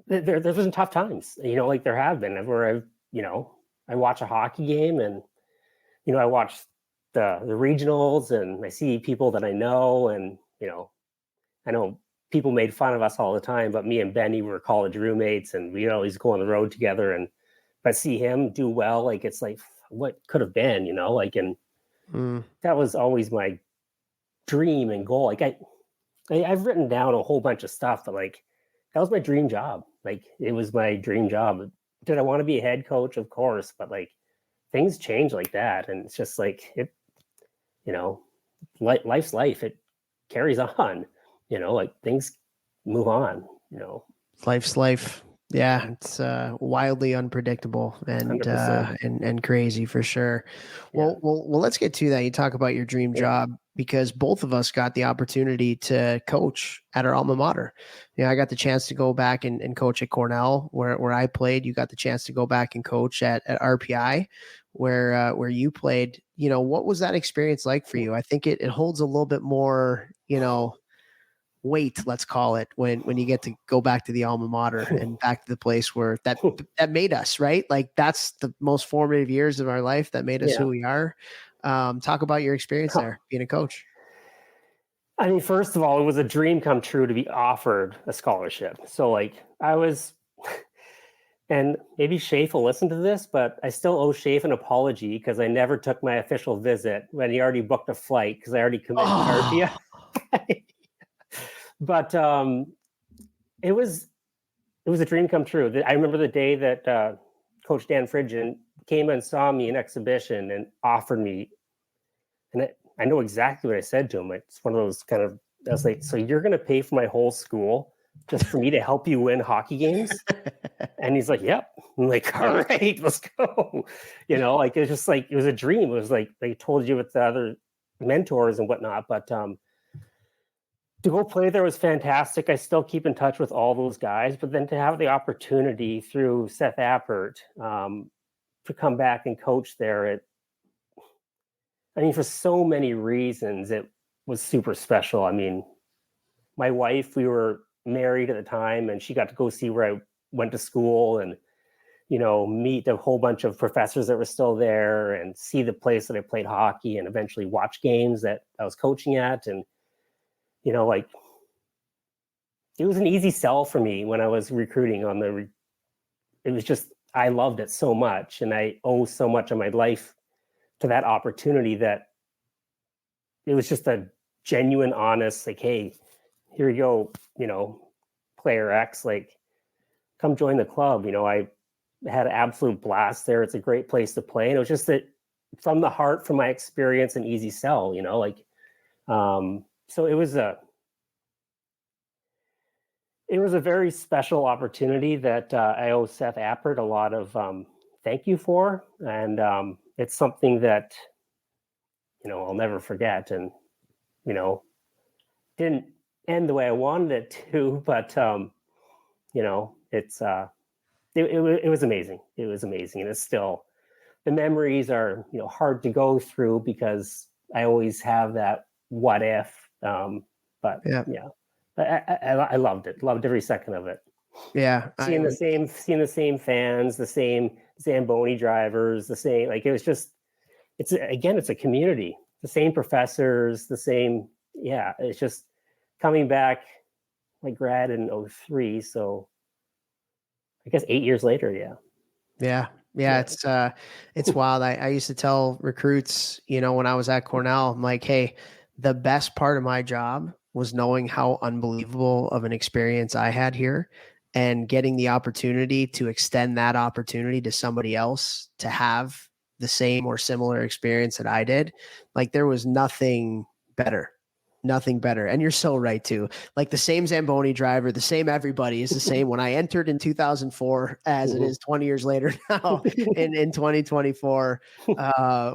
there's been tough times, like there have been, where I watch a hockey game, and I watch the regionals, and I see people that I know, and I know people made fun of us all the time, but me and Benny were college roommates, and we always go on the road together. And if I see him do well, like it's like, what could have been, that was always my dream and goal. Like I've written down a whole bunch of stuff, but like that was my dream job. Like it was my dream job. Did I want to be a head coach? Of course, but like things change like that, and it's just like it. Life's life. It carries on. Like things move on. Life's life. Yeah, it's wildly unpredictable and crazy for sure. Well, let's get to that. You talk about your dream job, because both of us got the opportunity to coach at our alma mater. I got the chance to go back and coach at Cornell, where I played. You got the chance to go back and coach at RPI, where you played. What was that experience like for you? I think it holds a little bit more, weight, let's call it, when you get to go back to the alma mater and back to the place where that made us, right? Like that's the most formative years of our life that made us who we are. Talk about your experience there being a coach. I mean, first of all, it was a dream come true to be offered a scholarship. So like I was, and maybe Shafe will listen to this, but I still owe Shafe an apology, because I never took my official visit when he already booked a flight, because I already committed to RPI. But it was a dream come true. I remember the day that Coach Dan Fridgen came and saw me in exhibition and offered me, and I know exactly what I said to him. It's one of those kind of, I was like, so you're going to pay for my whole school just for me to help you win hockey games? And he's like, yep. I'm like, all right, let's go. You know, like, it's just like, it was a dream. It was like, they told you with the other mentors and whatnot, but to go play there was fantastic. I still keep in touch with all those guys, but then to have the opportunity through Seth Appert to come back and coach there, I mean, for so many reasons, it was super special. I mean, my wife, we were married at the time, and she got to go see where I went to school and, you know, meet a whole bunch of professors that were still there and see the place that I played hockey and eventually watch games that I was coaching at. And, you know, like, it was an easy sell for me when I was recruiting it was just, I loved it so much. And I owe so much of my life to that opportunity that it was just a genuine, honest, like, hey, here you go, you know, player X, like, come join the club. You know, I had an absolute blast there. It's a great place to play. And it was just that from the heart, from my experience, an easy sell, you know, like, so it was a very special opportunity that I owe Seth Appert a lot of thank you for. And it's something that, you know, I'll never forget. And, you know, didn't end the way I wanted it to, but, you know, it was amazing. It was amazing. And it's still, the memories are, you know, hard to go through because I always have that what if, but yeah. I loved it. Loved every second of it. Yeah. Seeing the same fans, the same Zamboni drivers, the same, like, it was just, it's a community, the same professors, the same, yeah, it's just coming back, like, grad in 2003. So I guess 8 years later. Yeah. It's wild. I used to tell recruits, you know, when I was at Cornell, I'm like, hey, the best part of my job was knowing how unbelievable of an experience I had here and getting the opportunity to extend that opportunity to somebody else to have the same or similar experience that I did. Like, there was nothing better. And you're so right too. Like, the same Zamboni driver, the same everybody is the same when I entered in 2004 as it is 20 years later now in 2024,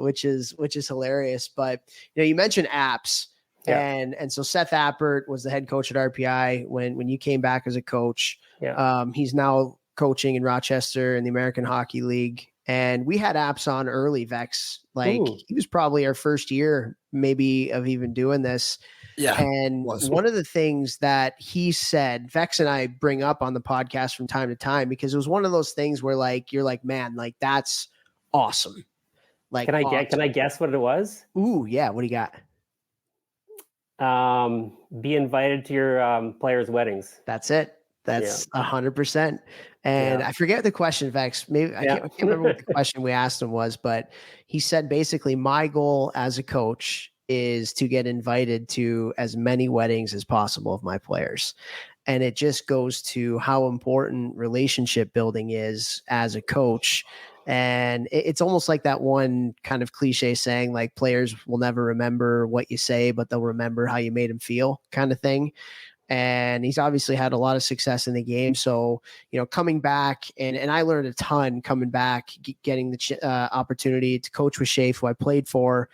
which is hilarious. But, you know, you mentioned apps. Yeah. And so Seth Appert was the head coach at RPI when you came back as a coach. Yeah. He's now coaching in Rochester in the American Hockey League. And we had apps on early, Vex. Like, he was probably our first year maybe of even doing this. Yeah. And one of the things that he said, Vex and I bring up on the podcast from time to time, because it was one of those things where, like, you're like, man, like, that's awesome. Like, can I guess what it was? Ooh, yeah. What do you got? Be invited to your players' weddings. That's it. That's 100%. And I forget the question, Vex. Maybe I can't remember what the question we asked him was, but he said basically, my goal as a coach is to get invited to as many weddings as possible of my players. And it just goes to how important relationship building is as a coach. And it's almost like that one kind of cliche saying, like, players will never remember what you say, but they'll remember how you made them feel, kind of thing. And he's obviously had a lot of success in the game. So, you know, coming back, and I learned a ton coming back, getting the opportunity to coach with Shafe, who I played for,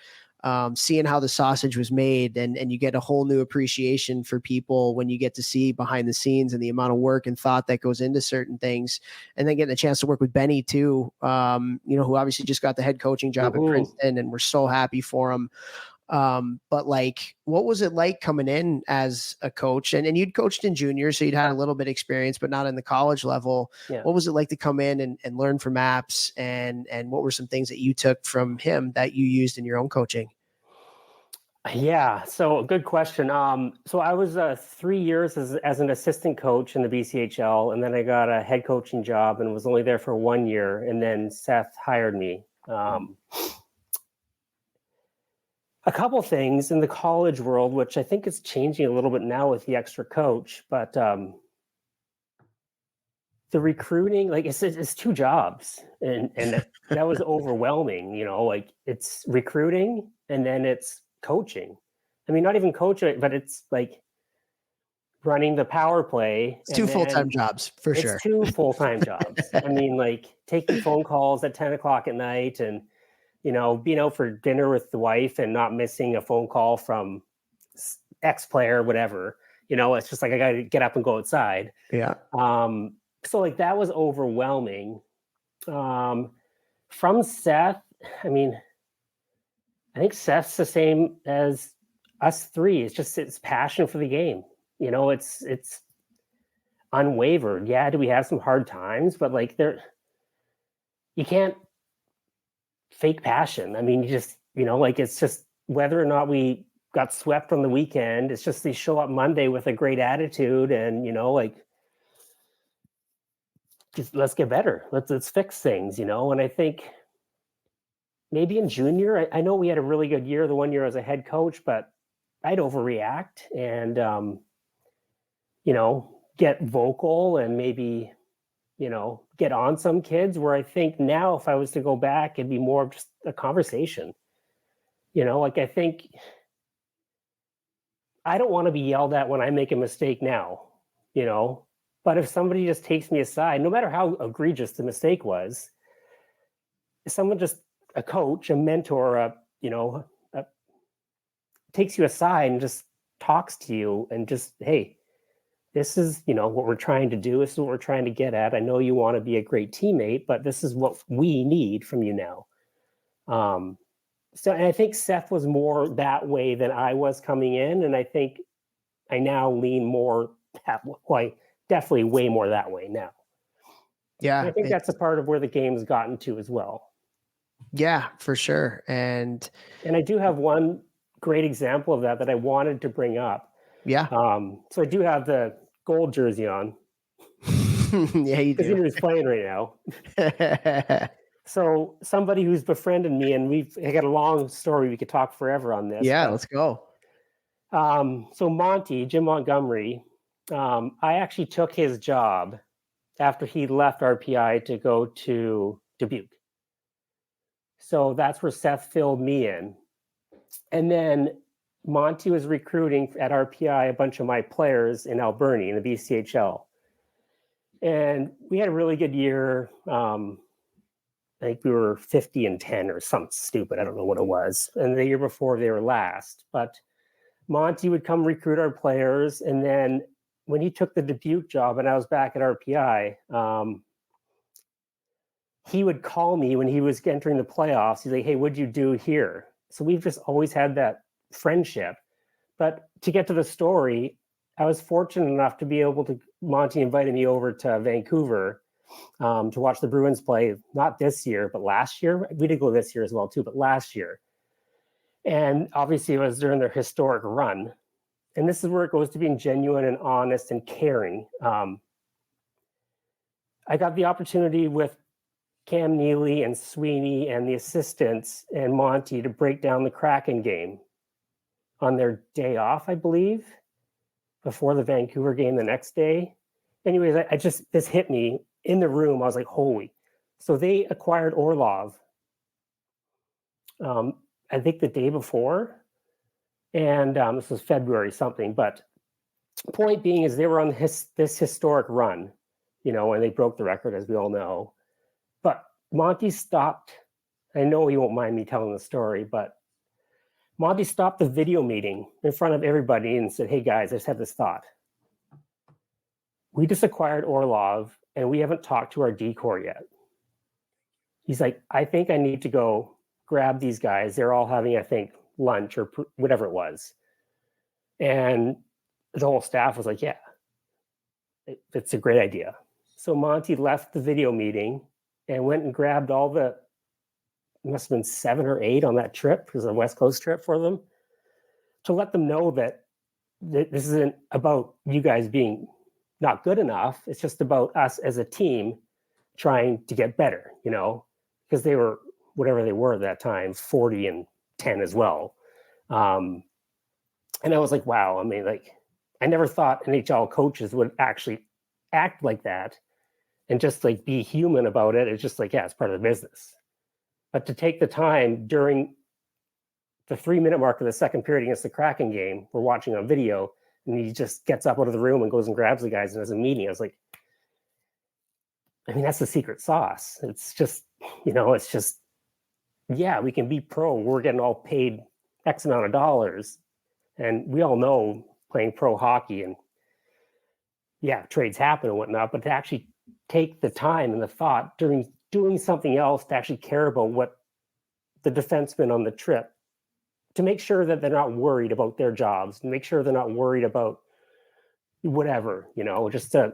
seeing how the sausage was made, and you get a whole new appreciation for people when you get to see behind the scenes and the amount of work and thought that goes into certain things. And then getting a chance to work with Benny too, you know, who obviously just got the head coaching job at Princeton, and we're so happy for him. But, like, what was it like coming in as a coach? And you'd coached in junior, so you'd had a little bit of experience, but not in the college level. Yeah. What was it like to come in and learn from apps? And what were some things that you took from him that you used in your own coaching? Yeah. So good question. So I was 3 years as an assistant coach in the BCHL, and then I got a head coaching job and was only there for 1 year. And then Seth hired me. A couple things in the college world, which I think is changing a little bit now with the extra coach, but the recruiting, like, it's two jobs, and that was overwhelming. You know, like, it's recruiting and then it's coaching. I mean, not even coaching, but it's like running the power play. It's two full-time jobs for sure. It's two full-time jobs. I mean, like taking phone calls at 10 o'clock at night and, being out for dinner with the wife and not missing a phone call from X player, whatever, it's just like, I got to get up and go outside. Yeah. So like that was overwhelming. From Seth, I mean, I think Seth's the same as us three. It's just it's passion for the game. It's unwavered. Yeah, do we have some hard times? But like you can't fake passion. I mean, you just, like it's just whether or not we got swept on the weekend, it's just they show up Monday with a great attitude and, like just let's get better. Let's fix things, and I think maybe in junior, I know we had a really good year the 1 year as a head coach, but I'd overreact and, get vocal and maybe, get on some kids where I think now if I was to go back, it'd be more of just a conversation. Like I think I don't want to be yelled at when I make a mistake now, but if somebody just takes me aside, no matter how egregious the mistake was, if someone just a coach, a mentor, takes you aside and just talks to you and just, hey, this is, what we're trying to do. This is what we're trying to get at. I know you want to be a great teammate, but this is what we need from you now. And I think Seth was more that way than I was coming in. And I think I now lean more that way, definitely way more that way now. Yeah. And I think that's a part of where the game's gotten to as well. Yeah, for sure. And I do have one great example of that I wanted to bring up. Yeah. So I do have the gold jersey on. Yeah, you do. Because he's playing right now. So somebody who's befriended me, and I got a long story. We could talk forever on this. Yeah, let's go. So Monty, Jim Montgomery, I actually took his job after he left RPI to go to Dubuque. So that's where Seth filled me in. And then Monty was recruiting at RPI a bunch of my players in Alberni in the BCHL. And we had a really good year. I think we were 50-10 or something stupid. I don't know what it was. And the year before they were last. But Monty would come recruit our players. And then when he took the Dubuque job and I was back at RPI, he would call me when he was entering the playoffs. He's like, hey, what'd you do here? So we've just always had that friendship. But to get to the story, I was fortunate enough to be able to, Monty invited me over to Vancouver to watch the Bruins play, not this year, but last year. We did go this year as well too, but last year. And obviously it was during their historic run. And this is where it goes to being genuine and honest and caring. I got the opportunity with Cam Neely and Sweeney and the assistants and Monty to break down the Kraken game on their day off, I believe, before the Vancouver game the next day. Anyways, this hit me in the room. I was like, holy. So they acquired Orlov, I think the day before. And this was February something. But point being is they were on this historic run, and they broke the record, as we all know. But Monty stopped. I know he won't mind me telling the story, but Monty stopped the video meeting in front of everybody and said, hey, guys, I just had this thought. We just acquired Orlov, and we haven't talked to our D-Corps yet. He's like, I think I need to go grab these guys. They're all having, I think, lunch or whatever it was. And the whole staff was like, yeah, it's a great idea. So Monty left the video meeting and went and grabbed all the, must have been 7 or 8 on that trip, because it was a West Coast trip for them, to let them know that this isn't about you guys being not good enough. It's just about us as a team trying to get better, because they were, whatever they were at that time, 40-10 as well. And I was like, wow, I mean, like, I never thought NHL coaches would actually act like that and just like be human about it. It's just like, yeah, it's part of the business. But to take the time during the 3-minute mark of the second period against the Kraken game, we're watching on video, And he just gets up out of the room and goes and grabs the guys and has a meeting. I was like, I mean, that's the secret sauce. It's just, yeah, we can be pro. We're getting all paid X amount of dollars. And we all know playing pro hockey and yeah, trades happen and whatnot, but to actually take the time and the thought during doing something else to actually care about what the defensemen on the trip, to make sure that they're not worried about their jobs, to make sure they're not worried about whatever, just to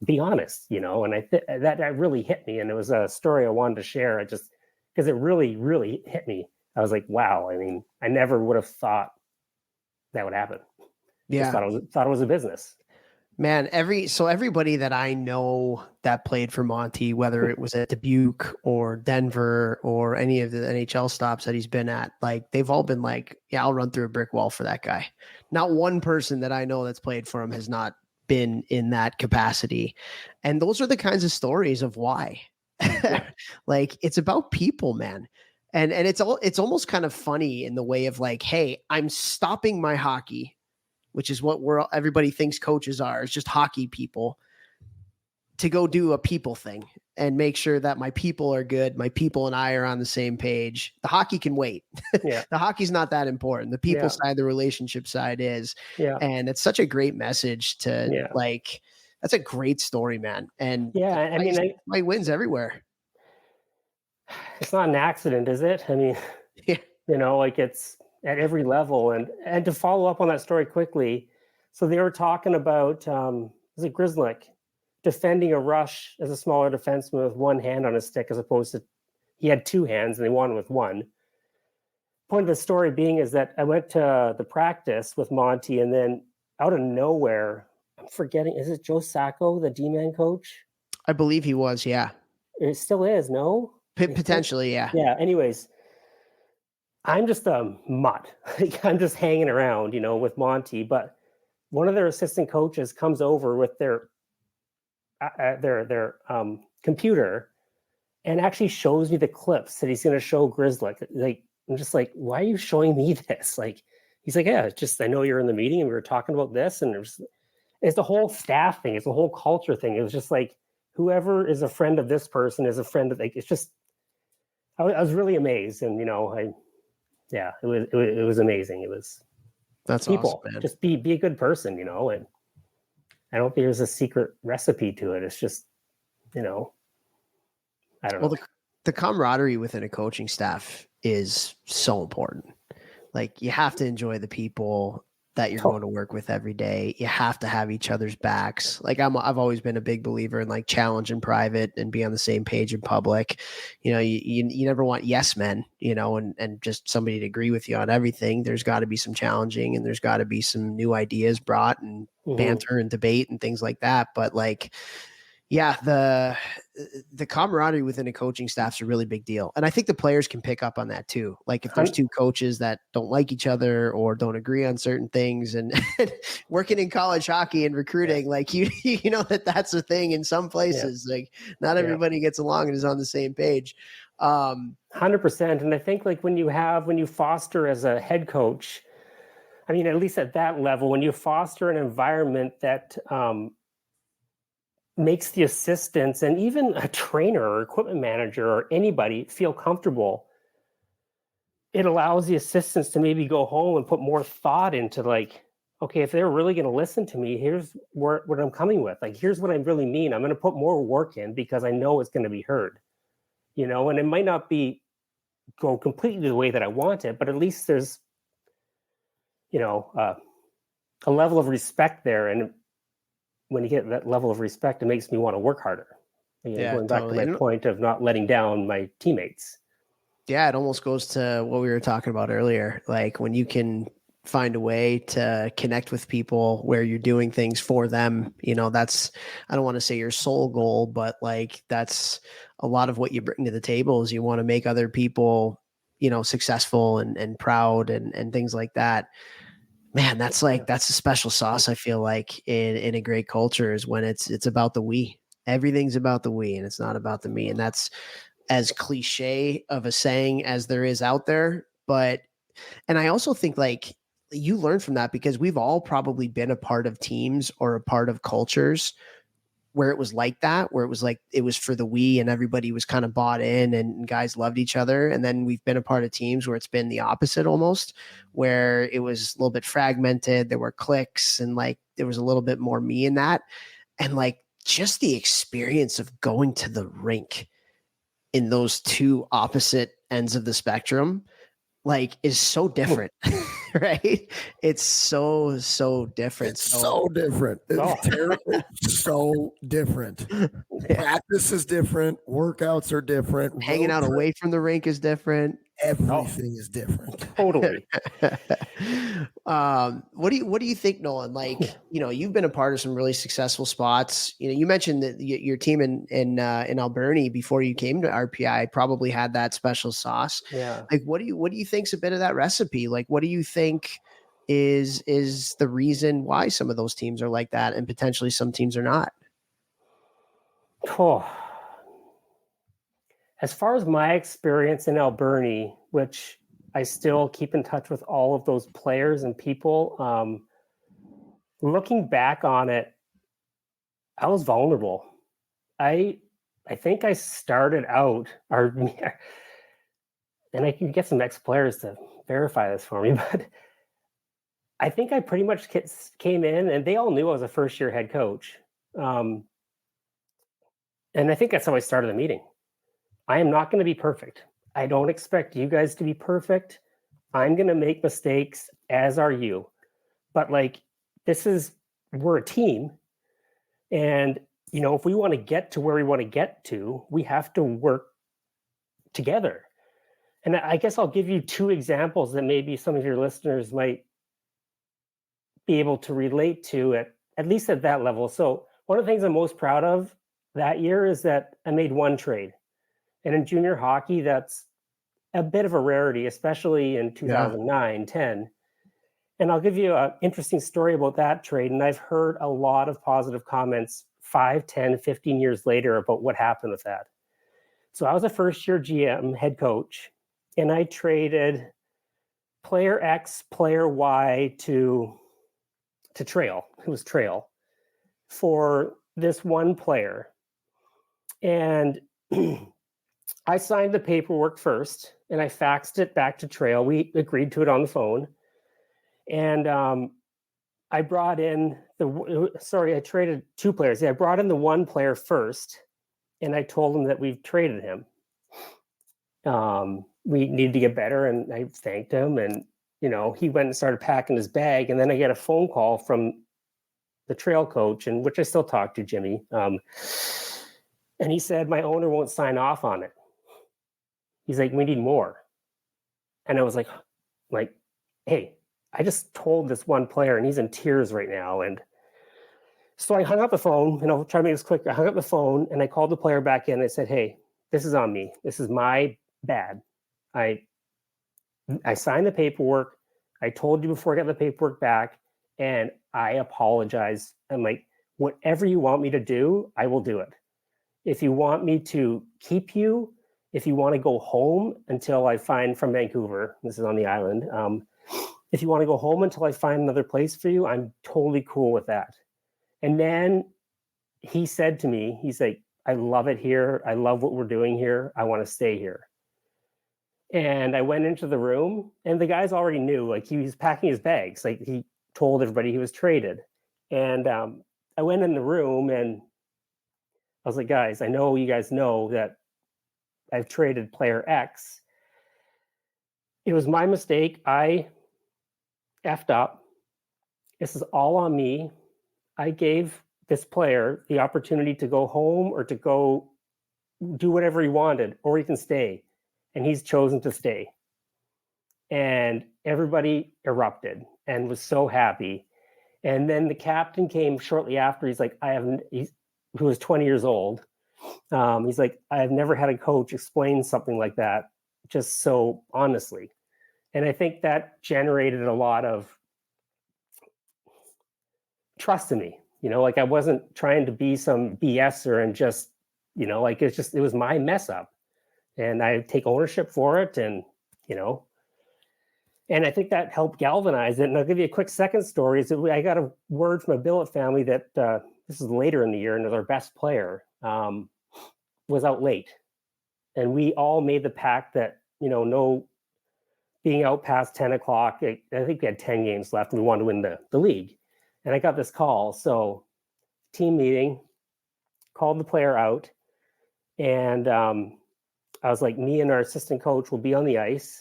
be honest, and that really hit me. And it was a story I wanted to share. Because it really, really hit me. I was like, wow. I mean, I never would have thought that would happen. Yeah. Just thought it was a business. Man, everybody that I know that played for Monty, whether it was at Dubuque or Denver or any of the NHL stops that he's been at, like they've all been like, yeah, I'll run through a brick wall for that guy. Not one person that I know that's played for him has not been in that capacity. And those are the kinds of stories of why. Like it's about people, man. And it's almost kind of funny in the way of like, hey, I'm stopping my hockey, which is what everybody thinks coaches are. It's just hockey people, to go do a people thing and make sure that my people are good. My people and I are on the same page. The hockey can wait. Yeah. The hockey's not that important. The people side, the relationship side is. Yeah. And it's such a great message to that's a great story, man. And yeah, I mean, he wins everywhere. It's not an accident, is it? I mean, like it's at every level. And to follow up on that story quickly, so they were talking about, was it Grzelcyk defending a rush as a smaller defenseman with one hand on his stick, as opposed to he had two hands and they won with one. Point of the story being is that I went to the practice with Monty, and then out of nowhere, I'm forgetting, is it Joe Sacco, the D-man coach? I believe he was, yeah. It still is, no? Potentially, yeah. Yeah, anyways, I'm just a mutt. I'm just hanging around, with Monty. But one of their assistant coaches comes over with their computer and actually shows me the clips that he's going to show Grzelcyk. Like, I'm just like, why are you showing me this? Like, he's like, yeah, I know you're in the meeting and we were talking about this, and it's the whole staff thing. It's the whole culture thing. It was just like, whoever is a friend of this person is a friend of, like, it's just, I was really amazed. And, it was amazing. It was, that's people, awesome, man. Just be a good person, and I don't think there's a secret recipe to it. It's just, I don't know. Well, the camaraderie within a coaching staff is so important. Like, you have to enjoy the people that you're going to work with every day. You have to have each other's backs. Like, I've always been a big believer in like challenge in private and be on the same page in public. You never want yes men, and just somebody to agree with you on everything. There's got to be some challenging, and there's got to be some new ideas brought, and banter and debate and things like that. But like, yeah, the camaraderie within a coaching staff is a really big deal. And I think the players can pick up on that too. Like, if there's two coaches that don't like each other or don't agree on certain things, and working in college hockey and recruiting, like you know that's a thing in some places. Like, not everybody gets along and is on the same page. 100%. And I think like when you foster as a head coach, I mean, at least at that level, when you foster an environment that, makes the assistants and even a trainer or equipment manager or anybody feel comfortable, it allows the assistants to maybe go home and put more thought into like, okay, if they're really going to listen to me, here's what I'm coming with. Like, here's what I really mean. I'm going to put more work in because I know it's going to be heard, and it might not go completely the way that I want it, but at least there's, a level of respect there. And when you get that level of respect, it makes me want to work harder. Going back to my point of not letting down my teammates. Yeah, it almost goes to what we were talking about earlier. Like, when you can find a way to connect with people where you're doing things for them, that's, I don't want to say your sole goal, but like, that's a lot of what you bring to the table is you want to make other people, successful and proud and things like that. Man, that's a special sauce. I feel like in a great culture is when it's about the we. Everything's about the we, and it's not about the me. And that's as cliche of a saying as there is out there. And I also think like you learn from that, because we've all probably been a part of teams or a part of cultures where it was like that, where it was like, it was for the we and everybody was kind of bought in and guys loved each other. And then we've been a part of teams where it's been the opposite almost, where it was a little bit fragmented. There were cliques and like, there was a little bit more me in that. And like, just the experience of going to the rink in those two opposite ends of the spectrum, like, is so different. Right? It's so different. It's so different. It's terrible. It's so different. Yeah. Practice is different. Workouts are different. Hanging out away from the rink is different. Everything is different. Totally. What do you think, Nolan? Like, you've been a part of some really successful spots. You mentioned that your team in Alberni before you came to RPI probably had that special sauce. Yeah. Like, what do you think's a bit of that recipe? Like, what do you think is the reason why some of those teams are like that and potentially some teams are not? Oh. As far as my experience in Alberni, which I still keep in touch with all of those players and people, looking back on it, I was vulnerable. I think I started out, and I can get some ex-players to verify this for me, but I think I pretty much came in and they all knew I was a first-year head coach. And I think that's how I started the meeting. I am not going to be perfect. I don't expect you guys to be perfect. I'm going to make mistakes, as are you. But like, we're a team. And, if we want to get to where we want to get to, we have to work together. And I guess I'll give you two examples that maybe some of your listeners might be able to relate to at least at that level. So one of the things I'm most proud of that year is that I made one trade. And in junior hockey, that's a bit of a rarity, especially in 2009, 10. And I'll give you an interesting story about that trade. And I've heard a lot of positive comments 5, 10, 15 years later about what happened with that. So I was a first-year GM, head coach, and I traded player X, player Y to Trail. It was Trail for this one player. And I signed the paperwork first and I faxed it back to Trail. We agreed to it on the phone. And I brought in I traded two players. Yeah, I brought in the one player first and I told him that we've traded him. We needed to get better and I thanked him. And, he went and started packing his bag. And then I get a phone call from the Trail coach, and which I still talk to, Jimmy. And he said, my owner won't sign off on it. He's like, we need more. And I was like, hey, I just told this one player and he's in tears right now. And so I hung up the phone, and I'll try to make this quick. I hung up the phone and I called the player back in and I said, hey, this is on me. This is my bad. I signed the paperwork. I told you before I got the paperwork back, and I apologize. I'm like, whatever you want me to do, I will do it. If you want me to keep you, if you want to go home until I find from Vancouver, this is on the island. If you want to go home until I find another place for you, I'm totally cool with that. And then he said to me, he's like, I love it here. I love what we're doing here. I want to stay here. And I went into the room and the guys already knew, like, he was packing his bags. Like, he told everybody he was traded. And I went in the room and I was like, guys, I know you guys know that I've traded player X. It was my mistake. I effed up. This is all on me. I gave this player the opportunity to go home or to go do whatever he wanted, or he can stay. And he's chosen to stay. And everybody erupted and was so happy. And then the captain came shortly after. He's like, who was 20 years old. He's like, I've never had a coach explain something like that just so honestly. And I think that generated a lot of trust in me. Like, I wasn't trying to be some BSer and just, like, it was my mess up. And I take ownership for it. And And I think that helped galvanize it. And I'll give you a quick second story. Is that I got a word from a billet family that this is later in the year, and their best player was out late. And we all made the pact that, no being out past 10 o'clock. I think we had 10 games left and we wanted to win the league. And I got this call. So team meeting, called the player out. And I was like, me and our assistant coach will be on the ice.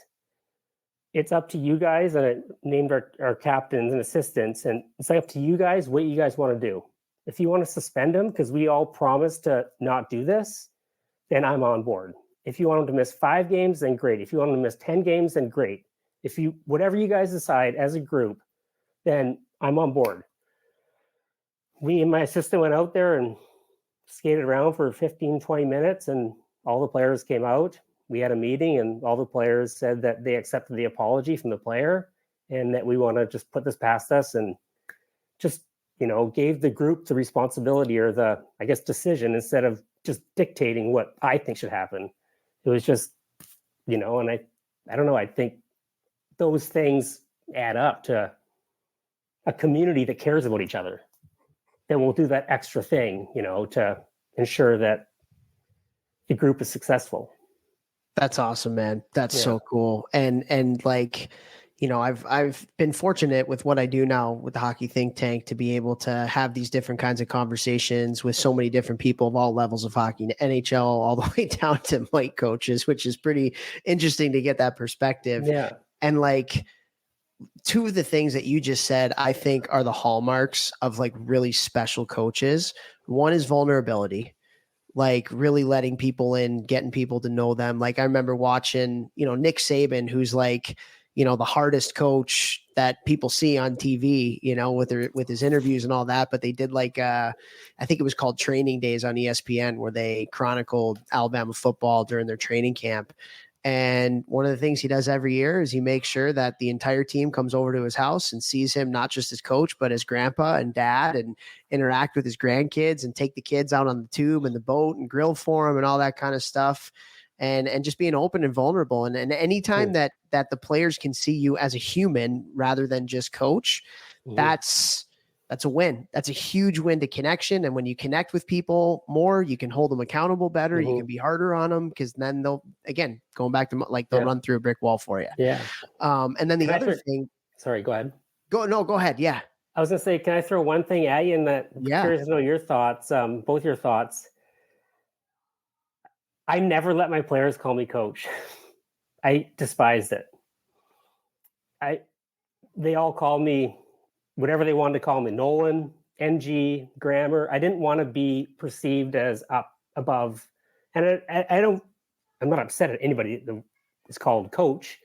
It's up to you guys. And I named our captains and assistants. And it's like up to you guys what you guys want to do. If you want to suspend him, because we all promised to not do this, then I'm on board. If you want him to miss 5 games, then great. If you want him to miss 10 games, then great. Whatever you guys decide as a group, then I'm on board. Me and my assistant went out there and skated around for 15, 20 minutes, and all the players came out. We had a meeting, and all the players said that they accepted the apology from the player and that we want to just put this past us, and just, gave the group the responsibility or the, I guess, decision instead of just dictating what I think should happen. It was just, and I don't know, I think those things add up to a community that cares about each other, that will do that extra thing, to ensure that the group is successful. That's awesome, man. That's so cool. And like, I've been fortunate with what I do now with the Hockey Think Tank to be able to have these different kinds of conversations with so many different people of all levels of hockey, NHL, all the way down to Mike coaches, which is pretty interesting to get that perspective. Yeah. And like, 2 of the things that you just said, I think are the hallmarks of like really special coaches. One is vulnerability, like really letting people in, getting people to know them. Like I remember watching, Nick Saban, who's like, the hardest coach that people see on TV, with his interviews and all that. But they did like, I think it was called Training Days on ESPN, where they chronicled Alabama football during their training camp. And one of the things he does every year is he makes sure that the entire team comes over to his house and sees him, not just as coach, but as grandpa and dad, and interact with his grandkids and take the kids out on the tube and the boat and grill for him and all that kind of stuff. And just being open and vulnerable. And anytime that the players can see you as a human rather than just coach, that's a win. That's a huge win to connection. And when you connect with people more, you can hold them accountable better. You can be harder on them, because then they'll, again, going back to they'll run through a brick wall for you. Yeah. And then the other thing. Sorry, go ahead. Go ahead. Yeah. I was going to say, can I throw one thing at you? And that curious to know your thoughts, both your thoughts. I never let my players call me coach. I despised it. They all call me whatever they wanted to call me, Nolan, NG, Grammar. I didn't want to be perceived as up above. And I'm not upset at anybody that is called coach.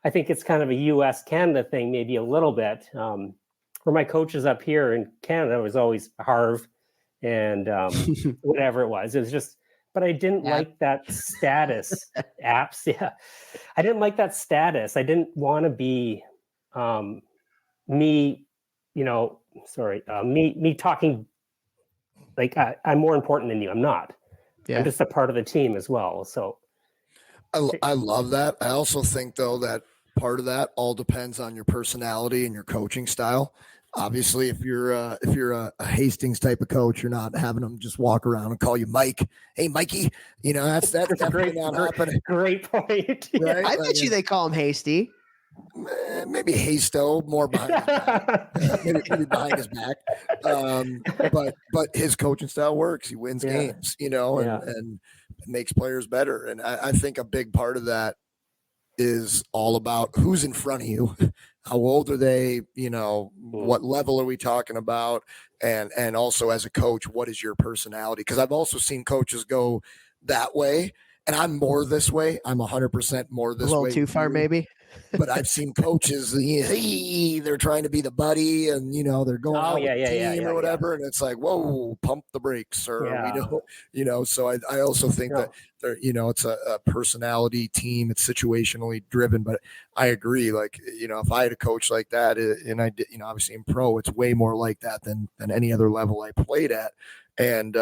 I think it's kind of a US Canada thing, maybe a little bit. Where my coaches up here in Canada was always Harv and whatever it was. It was just, but I didn't like that status. Apps, yeah. I didn't like that status. I didn't want to be me, me talking like I'm more important than you. I'm not. Yeah. I'm just a part of the team as well. So I love that. I also think, though, that part of that all depends on your personality and your coaching style. Obviously, if you're a Hastings type of coach, you're not having them just walk around and call you Mike. Hey, Mikey, that's definitely not happening. Great point. Right? I bet you they call him Hasty. Maybe Hasto, more behind his back. maybe behind his back. But his coaching style works. He wins games, and makes players better. And I think a big part of that is all about who's in front of you. How old are they? What level are we talking about? And also as a coach, what is your personality? Because I've also seen coaches go that way, and I'm more this way. I'm 100% more this way. A little too far, maybe. But I've seen coaches, they're trying to be the buddy, and they're going out with the team or whatever, and it's like, whoa, pump the brakes, or So I also think that it's a personality team. It's situationally driven, but I agree. Like if I had a coach like that, and I did, obviously in pro, it's way more like that than any other level I played at. And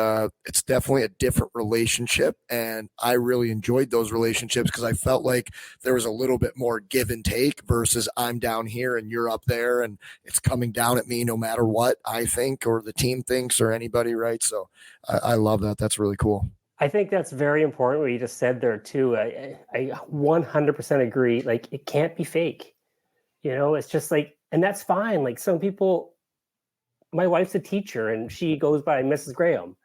it's definitely a different relationship. And I really enjoyed those relationships because I felt like there was a little bit more give and take versus I'm down here and you're up there and it's coming down at me no matter what I think or the team thinks or anybody, right? So I love that. That's really cool. I think that's very important what you just said there too. I 100% agree. Like, it can't be fake. It's just like, and that's fine. Like, some people, my wife's a teacher and she goes by Mrs. Graham,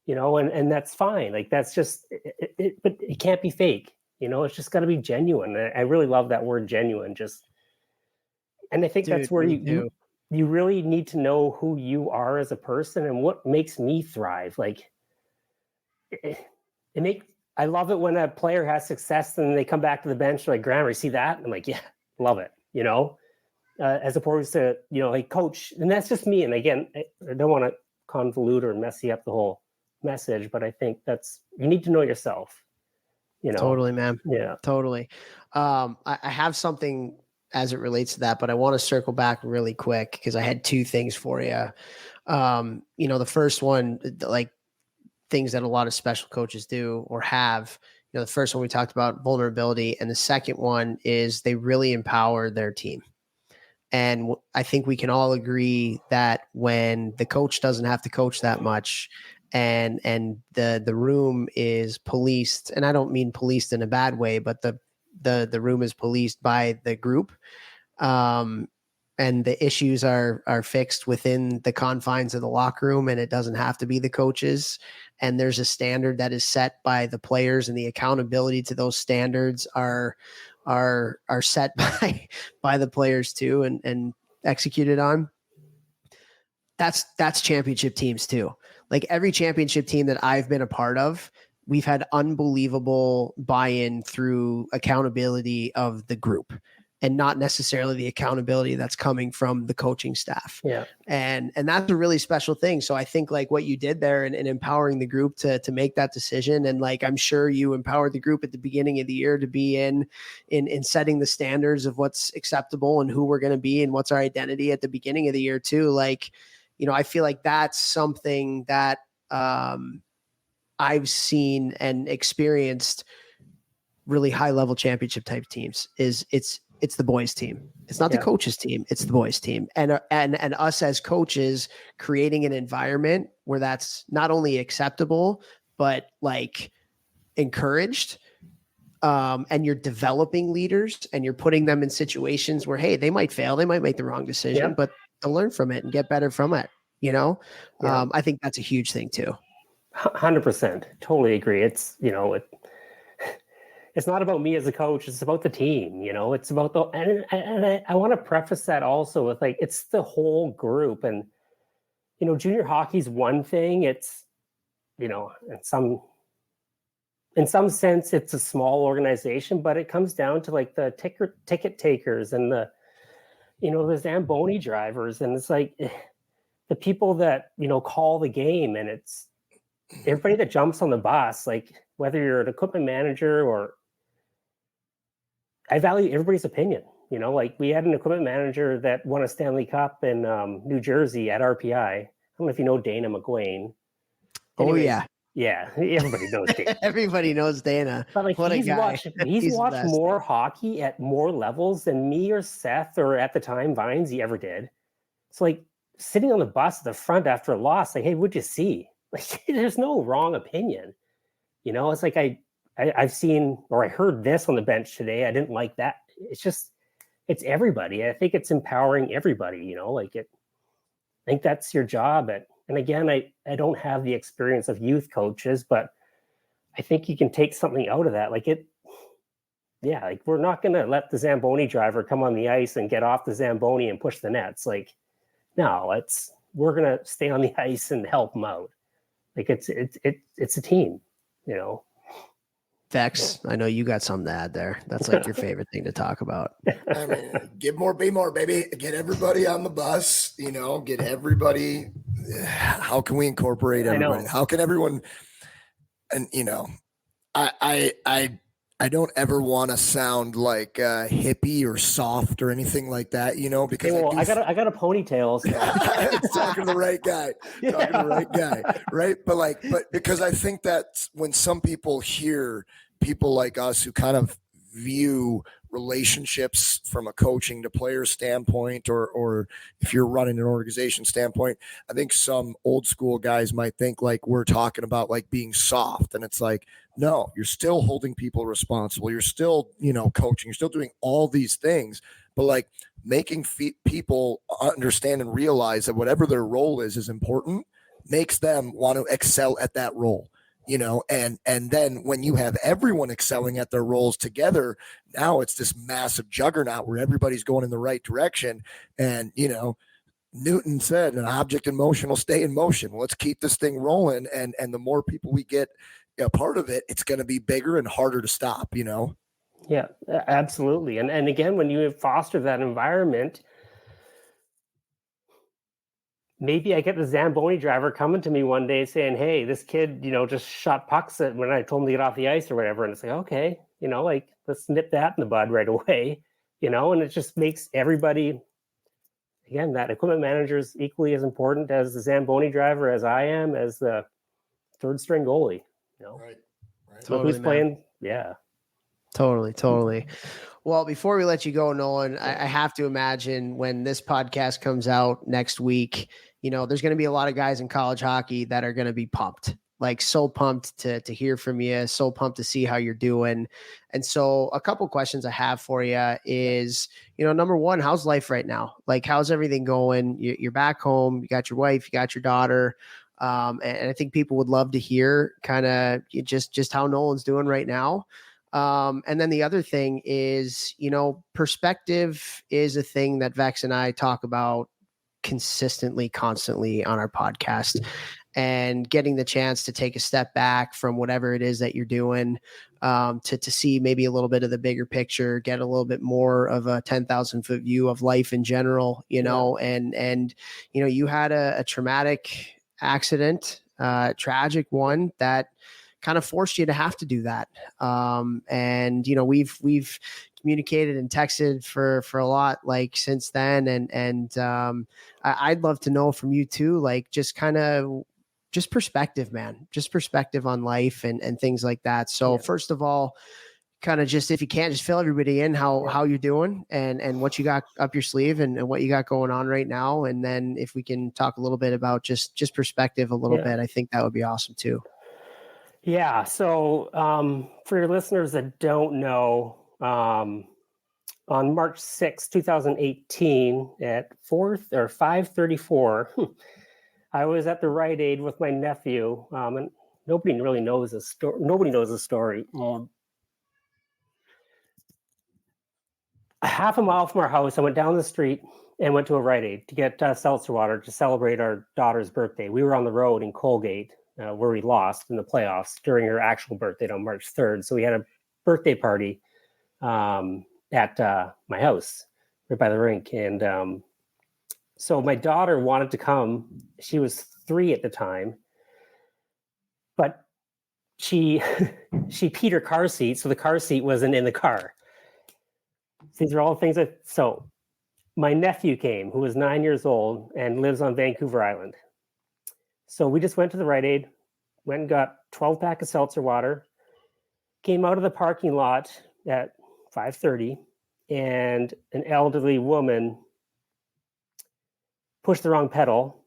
and that's fine. Like, that's just it, but it can't be fake. It's just got to be genuine. I really love that word, genuine. And I think that's where you really need to know who you are as a person and what makes me thrive. Like, I love it when a player has success and they come back to the bench like, Graham, you see that? I'm like, yeah, love it. As opposed to, like, coach, and that's just me. And again, I don't want to convolute or messy up the whole message, but I think you need to know yourself. Totally, man. Yeah, totally. I have something as it relates to that, but I want to circle back really quick because I had two things for you. The first one, like, things that a lot of special coaches do or have. The first one we talked about, vulnerability, and the second one is they really empower their team. And I think we can all agree that when the coach doesn't have to coach that much and the room is policed, and I don't mean policed in a bad way, but the room is policed by the group, and the issues are fixed within the confines of the locker room, and it doesn't have to be the coaches. And there's a standard that is set by the players, and the accountability to those standards are set by the players too, and executed on. That's championship teams too. Like, every championship team that I've been a part of, we've had unbelievable buy-in through accountability of the group, and not necessarily the accountability that's coming from the coaching staff. Yeah. And that's a really special thing. So I think, like, what you did there and empowering the group to make that decision. And, like, I'm sure you empowered the group at the beginning of the year to be in setting the standards of what's acceptable and who we're going to be and what's our identity at the beginning of the year too. Like, I feel like that's something that I've seen and experienced really high level championship type teams is it's the boys team. It's not the coaches team. It's the boys team. And us as coaches creating an environment where that's not only acceptable, but, like, encouraged. And you're developing leaders and you're putting them in situations where, hey, they might fail. They might make the wrong decision, but they'll learn from it and get better from it. I think that's a huge thing too. 100%. Totally agree. It's, it's not about me as a coach. It's about the team, it's about and I want to preface that also with, like, it's the whole group. And, junior hockey's one thing. It's, in some sense, it's a small organization, but it comes down to, like, the ticket takers and the Zamboni drivers. And it's like the people that, call the game, and it's everybody that jumps on the bus, like, whether you're an equipment manager or, I value everybody's opinion. Like, we had an equipment manager that won a Stanley Cup in New Jersey at RPI. I don't know if you know Dana McGuane. Anyways, oh yeah, everybody knows Dana. Everybody knows Dana. But, like, what he's a guy. He's watched more hockey at more levels than me or Seth or, at the time, Vinesy ever did. So, like, sitting on the bus at the front after a loss, like, hey, what'd you see? Like, there's no wrong opinion. It's like I've seen, or I heard this on the bench today. I didn't like that. It's everybody. I think it's empowering everybody, like I think that's your job. And again, I don't have the experience of youth coaches, but I think you can take something out of that. Like, like, we're not going to let the Zamboni driver come on the ice and get off the Zamboni and push the nets. Like, no, we're going to stay on the ice and help them out. Like, it's a team, Vex, I know you got something to add there. That's, like, your favorite thing to talk about. I mean, give more, be more, baby. Get everybody on the bus, get everybody. How can we incorporate everybody? How can everyone, and, I I don't ever want to sound like hippie or soft or anything like that, because I got a ponytail. So. Talking to the right guy. Yeah. Talking to the right guy, right? But because I think that when some people hear people like us who kind of view relationships from a coaching to player standpoint, or if you're running an organization standpoint, I think some old school guys might think like we're talking about like being soft, and it's like, no, you're still holding people responsible. You're still, coaching. You're still doing all these things, but like making people understand and realize that whatever their role is important makes them want to excel at that role. And then when you have everyone excelling at their roles together, now it's this massive juggernaut where everybody's going in the right direction. And, Newton said an object in motion will stay in motion. Let's keep this thing rolling. And the more people we get a part of it, it's going to be bigger and harder to stop, Yeah, absolutely. And again, when you foster that environment, maybe I get the Zamboni driver coming to me one day saying, hey, this kid, just shot pucks when I told him to get off the ice or whatever. And it's like, okay, let's nip that in the bud right away, and it just makes everybody, again, that equipment manager is equally as important as the Zamboni driver, as I am, as the third string goalie, Right. So totally, who's playing? Yeah. Totally. Well, before we let you go, Nolan, I have to imagine when this podcast comes out next week, there's going to be a lot of guys in college hockey that are going to be pumped, like so pumped to hear from you, so pumped to see how you're doing. And so a couple questions I have for you is, number one, how's life right now? Like, how's everything going? You're back home, you got your wife, you got your daughter. And I think people would love to hear kind of just how Nolan's doing right now. And then the other thing is, perspective is a thing that Vex and I talk about consistently, constantly on our podcast, and getting the chance to take a step back from whatever it is that you're doing, to see maybe a little bit of the bigger picture, get a little bit more of a 10,000 foot view of life in general, and you had a traumatic accident, tragic one that kind of forced you to have to do that. And we've communicated and texted for a lot like since then. And I'd love to know from you too, like just perspective, man, just perspective on life and things like that. So first of all, kind of just, if you can't, just fill everybody in how you're doing and what you got up your sleeve and what you got going on right now. And then if we can talk a little bit about just perspective a little bit, I think that would be awesome too. Yeah. So for your listeners that don't know, on March 6, 2018 at 5:34, I was at the Rite Aid with my nephew, and nobody really knows the story. Nobody knows the story. Half a mile from our house, I went down the street and went to a Rite Aid to get seltzer water to celebrate our daughter's birthday. We were on the road in Colgate, where we lost in the playoffs during her actual birthday on March 3rd. So we had a birthday party at my house right by the rink. And so my daughter wanted to come. She was 3 at the time, but she peed her car seat. So the car seat wasn't in the car. These are all things so my nephew came, who was 9 years old and lives on Vancouver Island. So we just went to the Rite Aid, went and got 12-pack of seltzer water, came out of the parking lot at 5:30, and an elderly woman pushed the wrong pedal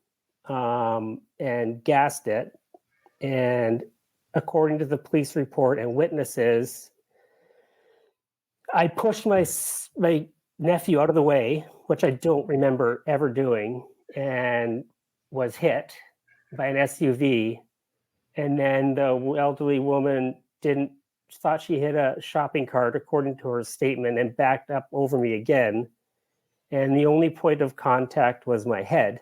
and gassed it. And according to the police report and witnesses, I pushed my nephew out of the way, which I don't remember ever doing, and was hit by an SUV. And then the elderly woman thought she hit a shopping cart, according to her statement, and backed up over me again. And the only point of contact was my head.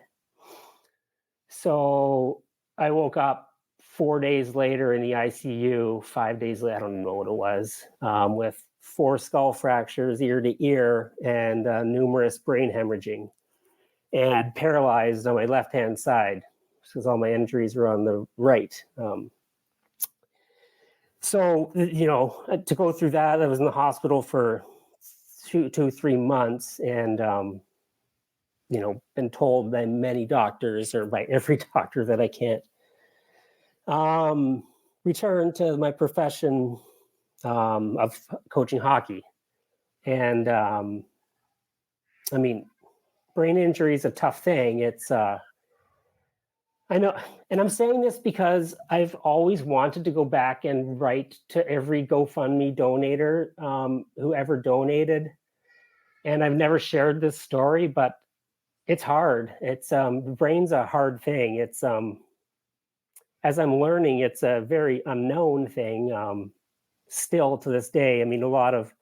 So I woke up 4 days later in the ICU, 5 days later, I don't know what it was, with 4 skull fractures ear to ear and numerous brain hemorrhaging, and paralyzed on my left-hand side because all my injuries were on the right. So, to go through that, I was in the hospital for 3 months, and been told by many doctors, or by every doctor, that I can't return to my profession of coaching hockey. And brain injury is a tough thing. It's I know, and I'm saying this because I've always wanted to go back and write to every GoFundMe donator who ever donated, and I've never shared this story, but it's hard. It's the brain's a hard thing. It's as I'm learning, it's a very unknown thing still to this day. I mean, a lot of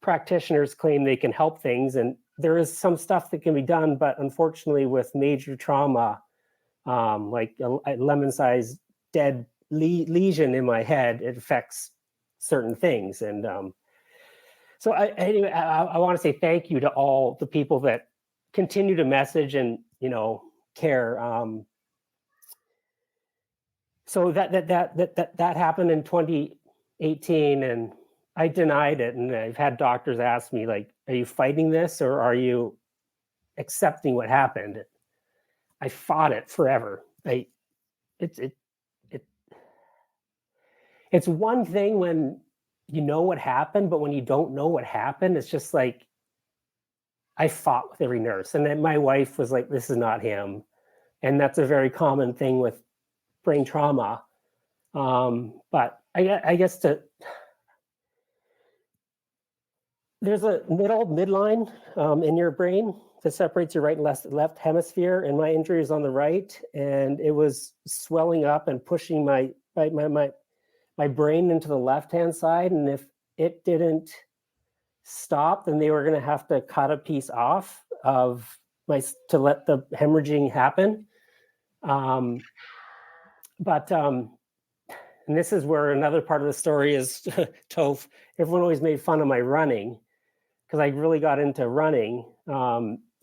practitioners claim they can help things, and there is some stuff that can be done, but unfortunately, with major trauma, like a lemon-sized dead lesion in my head, it affects certain things. And so I want to say thank you to all the people that continue to message and care. So that happened in 2018, and I denied it. And I've had doctors ask me, like, are you fighting this, or are you accepting what happened? I fought it forever. It's one thing when you know what happened, but when you don't know what happened, it's just like, I fought with every nurse. And then my wife was like, this is not him. And that's a very common thing with brain trauma. But I guess there's a midline in your brain that separates your right and left hemisphere, and my injury is on the right, and it was swelling up and pushing my brain into the left-hand side, and if it didn't stop, then they were going to have to cut a piece off to let the hemorrhaging happen. And this is where another part of the story is, Toph. Everyone always made fun of my running, because I really got into running.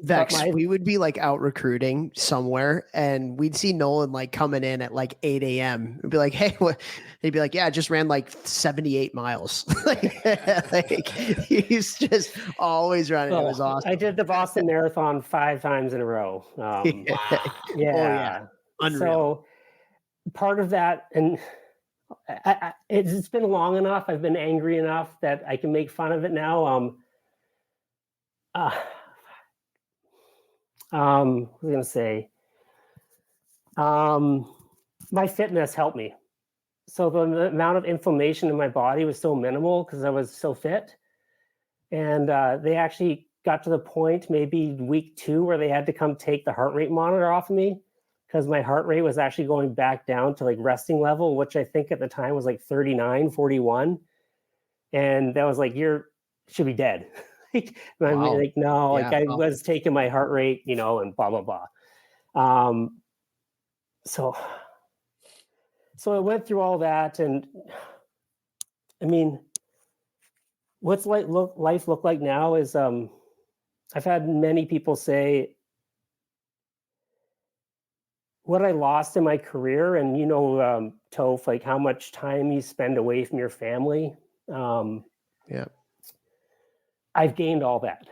Vex, we would be like out recruiting somewhere, and we'd see Nolan like coming in at like 8 a.m. We'd be like, hey, what? He'd be like, yeah, I just ran like 78 miles. Like, he's just always running. It was awesome. I did the Boston Marathon 5 times in a row. Yeah. Unreal. So part of that, and it's been long enough. I've been angry enough that I can make fun of it now. I was going to say, my fitness helped me. So the amount of inflammation in my body was so minimal because I was so fit. And they actually got to the point, maybe week 2, where they had to come take the heart rate monitor off of me, because my heart rate was actually going back down to like resting level, which I think at the time was like 39, 41. And that was like, you should be dead. Wow. I mean, like, no, yeah, like I was taking my heart rate, and blah, blah, blah. So I went through all that, and I mean, what's life look like now is, I've had many people say what I lost in my career, and Toph, like how much time you spend away from your family. Yeah. I've gained all that.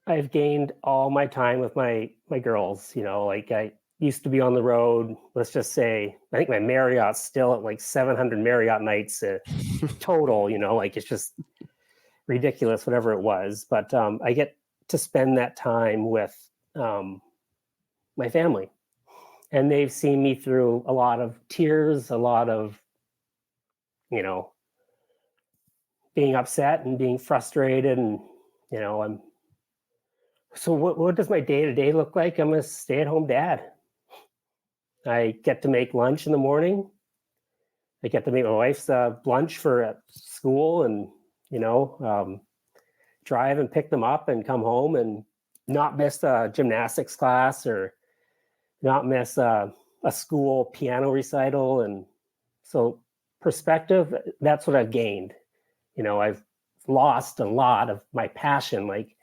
I've gained all my time with my girls. Like I used to be on the road. Let's just say, I think my Marriott's still at like 700 Marriott nights total. Like it's just ridiculous, whatever it was. But I get to spend that time with my family, and they've seen me through a lot of tears, a lot of being upset and being frustrated, and so what does my day-to-day look like? I'm a stay-at-home dad. I get to make lunch in the morning. I get to make my wife's lunch for school, and drive and pick them up and come home and not miss a gymnastics class, or not miss a school piano recital. And so perspective, that's what I've gained. I've lost a lot of my passion. Like,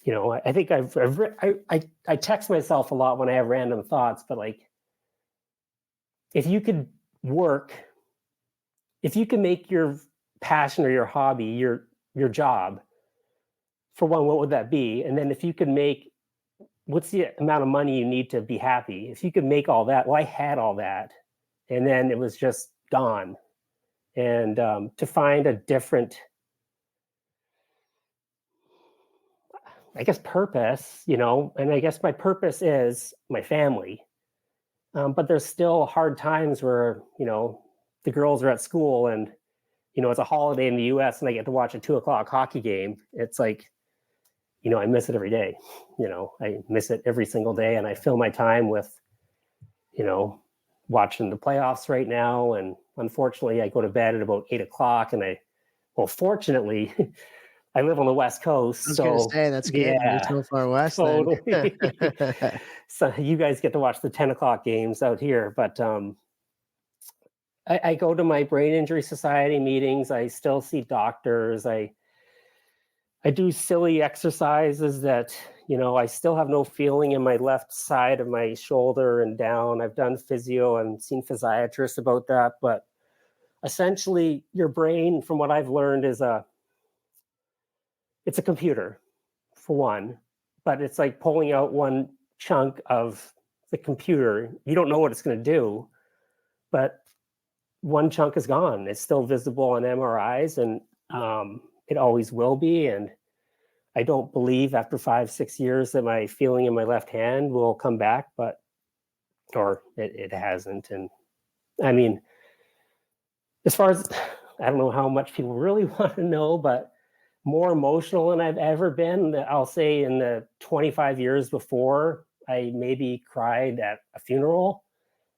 I think I text myself a lot when I have random thoughts, but like, if you could work if you can make your passion or your hobby your job, for one, what would that be? And then if you could make, what's the amount of money you need to be happy? If you could make all that, well, I had all that, and then it was just gone. And to find a different, I guess, purpose, and I guess my purpose is my family. But there's still hard times where, the girls are at school and, it's a holiday in the US and I get to watch a 2:00 hockey game. It's like, I miss it every day. I miss it every single day. And I fill my time with, watching the playoffs right now. And unfortunately, I go to bed at about 8:00 and fortunately, I live on the West Coast. I was going to say, that's good. Yeah, you're so far west. Totally. So you guys get to watch the 10:00 games out here. But I go to my Brain Injury Society meetings. I still see doctors. I do silly exercises that, I still have no feeling in my left side of my shoulder and down. I've done physio and seen physiatrists about that. But essentially, your brain, from what I've learned, is it's a computer, for one, but it's like pulling out one chunk of the computer. You don't know what it's going to do, but one chunk is gone. It's still visible on MRIs, and it always will be. And I don't believe after 5-6 years that my feeling in my left hand will come back, or it hasn't. And I mean, as far as, I don't know how much people really want to know, but more emotional than I've ever been, I'll say in the 25 years before, I maybe cried at a funeral,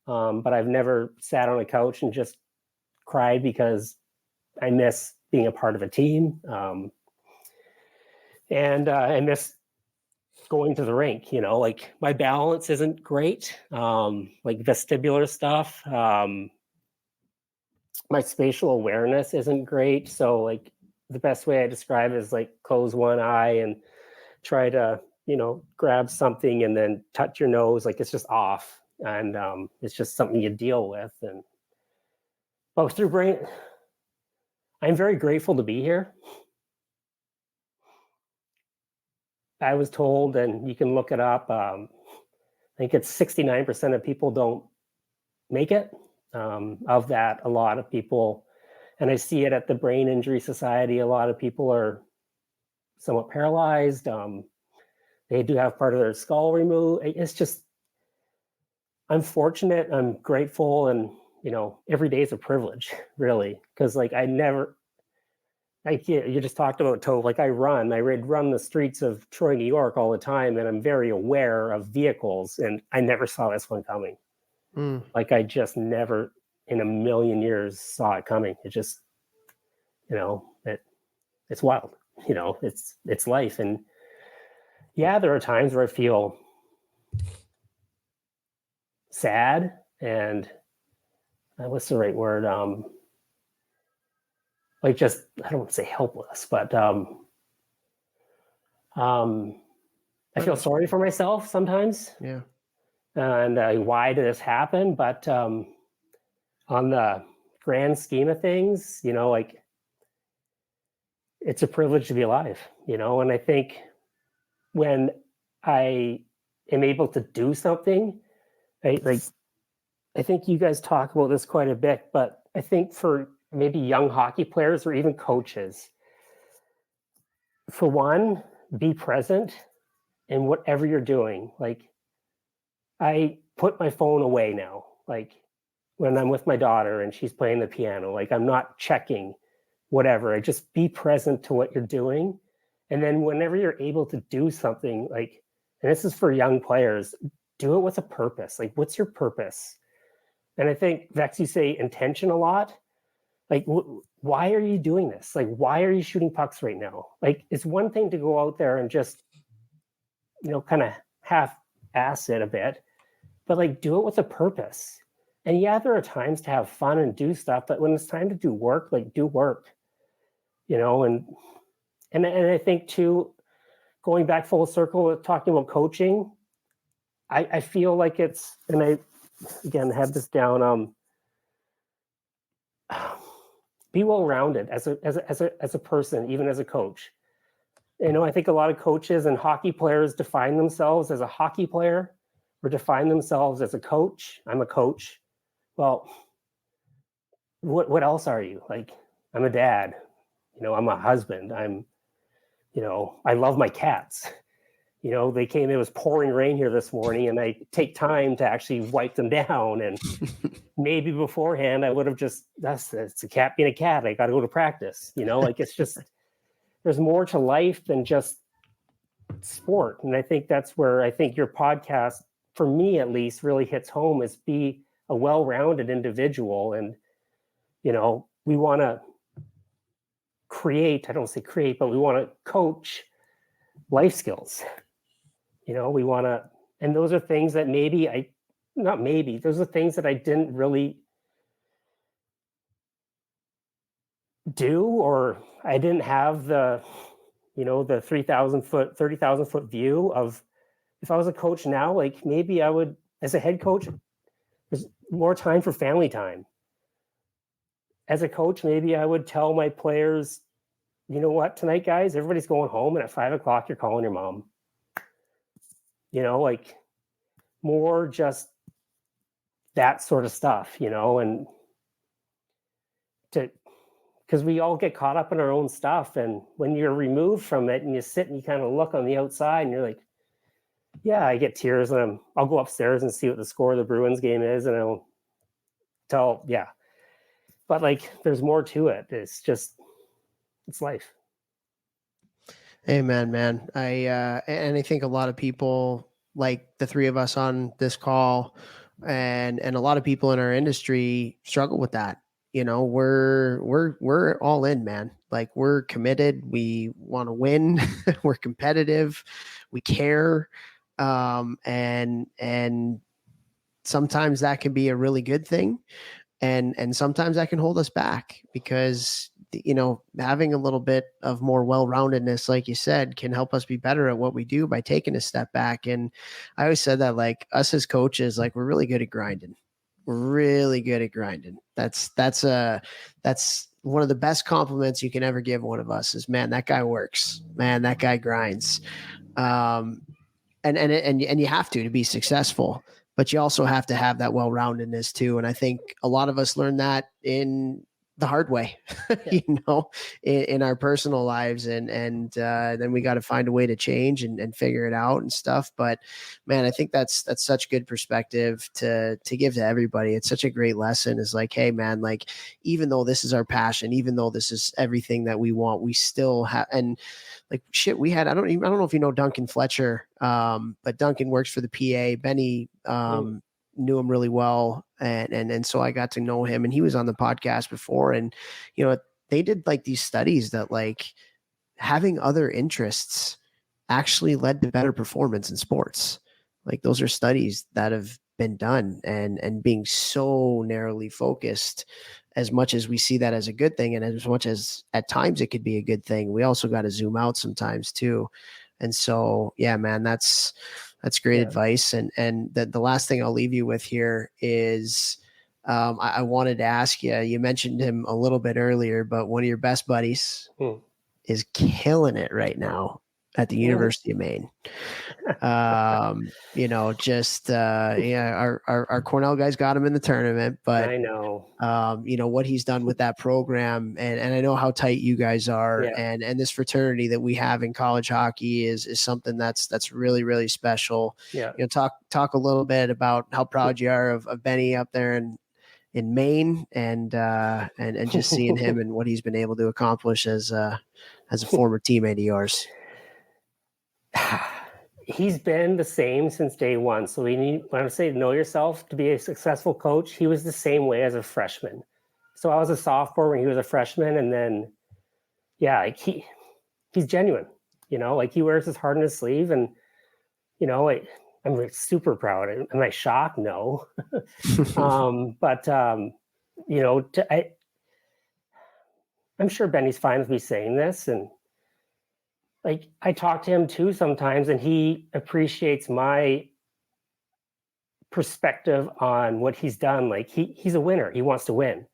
but I've never sat on a couch and just cried because I miss being a part of a team. And I miss going to the rink, like my balance isn't great, like vestibular stuff. My spatial awareness isn't great. So like the best way I describe it is like close one eye and try to, grab something and then touch your nose. Like it's just off. And it's just something you deal with. But through brain, I'm very grateful to be here. I was told, and you can look it up, I think it's 69% of people don't make it. Of that, a lot of people, and I see it at the Brain Injury Society, a lot of people are somewhat paralyzed. They do have part of their skull removed. It's just, I'm fortunate, I'm grateful, and, every day is a privilege, really, because like you just talked about, Toph, like I run the streets of Troy, New York all the time, and I'm very aware of vehicles, and I never saw this one coming. Like I just never in a million years saw it coming. It just, it's wild, it's life. And yeah, there are times where I feel sad and what's the right word? Like just, I don't want to say helpless, but I feel sorry for myself sometimes. Yeah. And why did this happen? But on the grand scheme of things, like it's a privilege to be alive, and I think when I am able to do something, I think you guys talk about this quite a bit, but I think for maybe young hockey players or even coaches, for one, be present in whatever you're doing. Like I put my phone away now, like when I'm with my daughter and she's playing the piano, like I'm not checking whatever. I just be present to what you're doing. And then whenever you're able to do something, like, and this is for young players, do it with a purpose. Like, what's your purpose? And I think, Vex, you say intention a lot. Like, why are you doing this? Like, why are you shooting pucks right now? Like, it's one thing to go out there and just, kind of half-ass it a bit, but like, do it with a purpose. And yeah, there are times to have fun and do stuff, but when it's time to do work, like do work, and I think too, going back full circle with talking about coaching, I feel like it's, and I, again, have this down, be well-rounded as a person, even as a coach. I think a lot of coaches and hockey players define themselves as a hockey player or define themselves as a coach. I'm a coach. Well, what else are you? Like, I'm a dad, I'm a husband. I love my cats. It was pouring rain here this morning, and I take time to actually wipe them down. And maybe beforehand I would have it's a cat being a cat. I got to go to practice, it's just, there's more to life than just sport. And I think that's where I think your podcast, for me at least, really hits home, is be a well-rounded individual. And, we want to create, I don't say create, but we want to coach life skills. We want to, and those are things that those are things that I didn't really do, or I didn't have the 30,000 foot view of, if I was a coach now, like maybe I would, as a head coach, there's more time for family time. As a coach, maybe I would tell my players, you know what, tonight, guys, everybody's going home, and at 5:00 you're calling your mom. Like more just that sort of stuff, and because we all get caught up in our own stuff. And when you're removed from it and you sit and you kind of look on the outside and you're like, yeah, I get tears, and I'll go upstairs and see what the score of the Bruins game is, and I'll tell, yeah. But like, there's more to it. It's life. Amen, man. I think a lot of people, like the three of us on this call, and a lot of people in our industry struggle with that. We're all in, man. Like, we're committed. We want to win. We're competitive. We care. And sometimes that can be a really good thing. And sometimes that can hold us back, because, having a little bit of more well-roundedness, like you said, can help us be better at what we do by taking a step back. And I always said that, like, us as coaches, like, we're really good at grinding. We're really good at grinding. That's one of the best compliments you can ever give one of us is, man, that guy works, man, that guy grinds. And you have to be successful, but you also have to have that well-roundedness too. And I think a lot of us learn that in the hard way, in our personal lives. And then we got to find a way to change and figure it out and stuff. But man, I think that's such good perspective to give to everybody. It's such a great lesson, is like, hey man, like, even though this is our passion, even though this is everything that we want, we still have, and like, shit, we had, I don't know if you know Duncan Fletcher, but Duncan works for the PA. Benny, knew him really well. And so I got to know him, and he was on the podcast before. And, they did like these studies that, like, having other interests actually led to better performance in sports. Like, those are studies that have been done, and being so narrowly focused, as much as we see that as a good thing, and as much as at times it could be a good thing, we also got to zoom out sometimes too. And so, yeah, man, that's great advice. And the last thing I'll leave you with here is, I wanted to ask you, you mentioned him a little bit earlier, but one of your best buddies is killing it right now at the University of Maine. Our Cornell guys got him in the tournament, but I know, what he's done with that program, and I know how tight you guys are, and this fraternity that we have in college hockey is something that's really, really special. Yeah. Talk a little bit about how proud you are of Benny up there in Maine, and just seeing him and what he's been able to accomplish as a former teammate of yours. He's been the same since day one. So when I say know yourself to be a successful coach, he was the same way as a freshman. So I was a sophomore when he was a freshman, and then, like he's genuine. Like, he wears his heart on his sleeve, and I'm like super proud. Am I shocked? No. But I'm sure Benny's fine with me saying this, and like, I talk to him too sometimes, and he appreciates my perspective on what he's done. Like, he's a winner. He wants to win.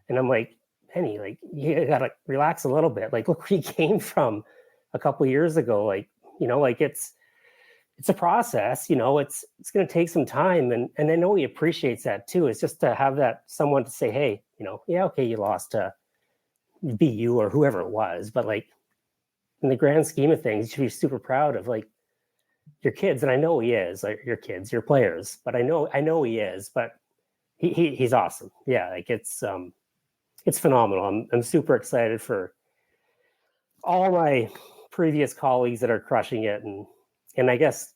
And I'm like, Benny, like, you gotta relax a little bit. Like, look where he came from a couple of years ago. Like, like it's a process, it's going to take some time. And I know he appreciates that too. It's just to have that someone to say, hey, yeah, okay, you lost to BU or whoever it was. But like, in the grand scheme of things, you should be super proud of like your kids. And I know he is, like, your kids, your players, but I know he is, but he's awesome. Yeah. Like it's phenomenal. I'm super excited for all my previous colleagues that are crushing it. And I guess,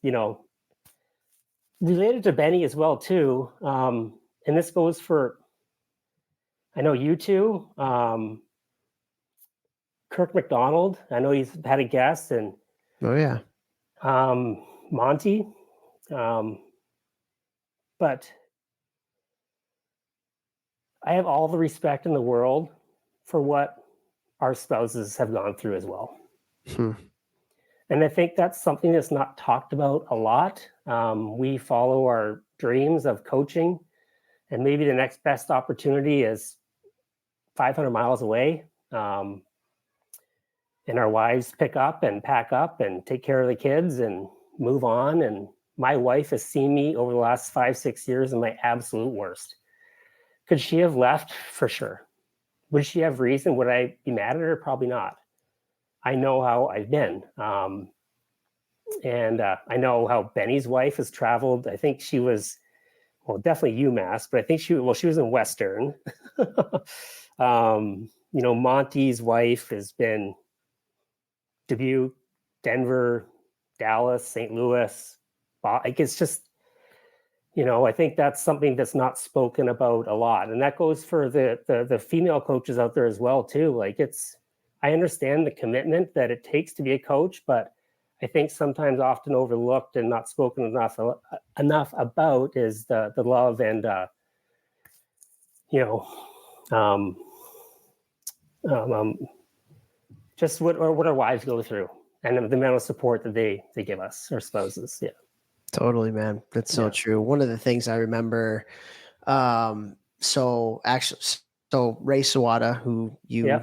related to Benny as well too. And this goes for, I know you two, Kirk McDonald. I know he's had a guest, and oh yeah, Monty. But I have all the respect in the world for what our spouses have gone through as well. And I think that's something that's not talked about a lot. We follow our dreams of coaching, and maybe the next best opportunity is 500 miles away. And our wives pick up and pack up and take care of the kids and move on. And my wife has seen me over the last 5-6 years in my absolute worst. Could she have left? For sure. Would she have reason? Would I be mad at her? Probably not. I know how I've been. And I know how Benny's wife has traveled. I think she was, definitely UMass, but I think she was in Western. Monty's wife has been Dubuque, Denver, Dallas, St. Louis. Like, it's just, I think that's something that's not spoken about a lot. And that goes for the female coaches out there as well too. Like, I understand the commitment that it takes to be a coach, but I think sometimes often overlooked and not spoken enough about is the love and just what our wives go through and the amount of support that they give us, our spouses. Yeah, totally, man. That's so true. One of the things I remember, so Ray Sawada, who you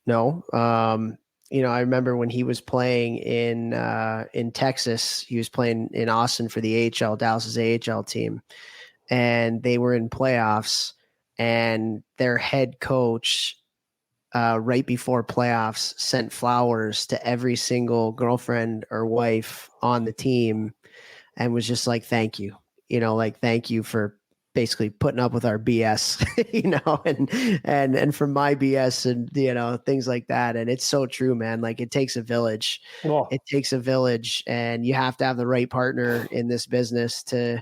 know, I remember when he was playing in Texas, he was playing in Austin for the AHL, Dallas's AHL team, and they were in playoffs, and their head coach, right before playoffs, sent flowers to every single girlfriend or wife on the team and was just like, thank you, thank you for basically putting up with our BS, and from my BS and, things like that. And it's so true, man. Like, it takes a village. It takes a village, and you have to have the right partner in this business to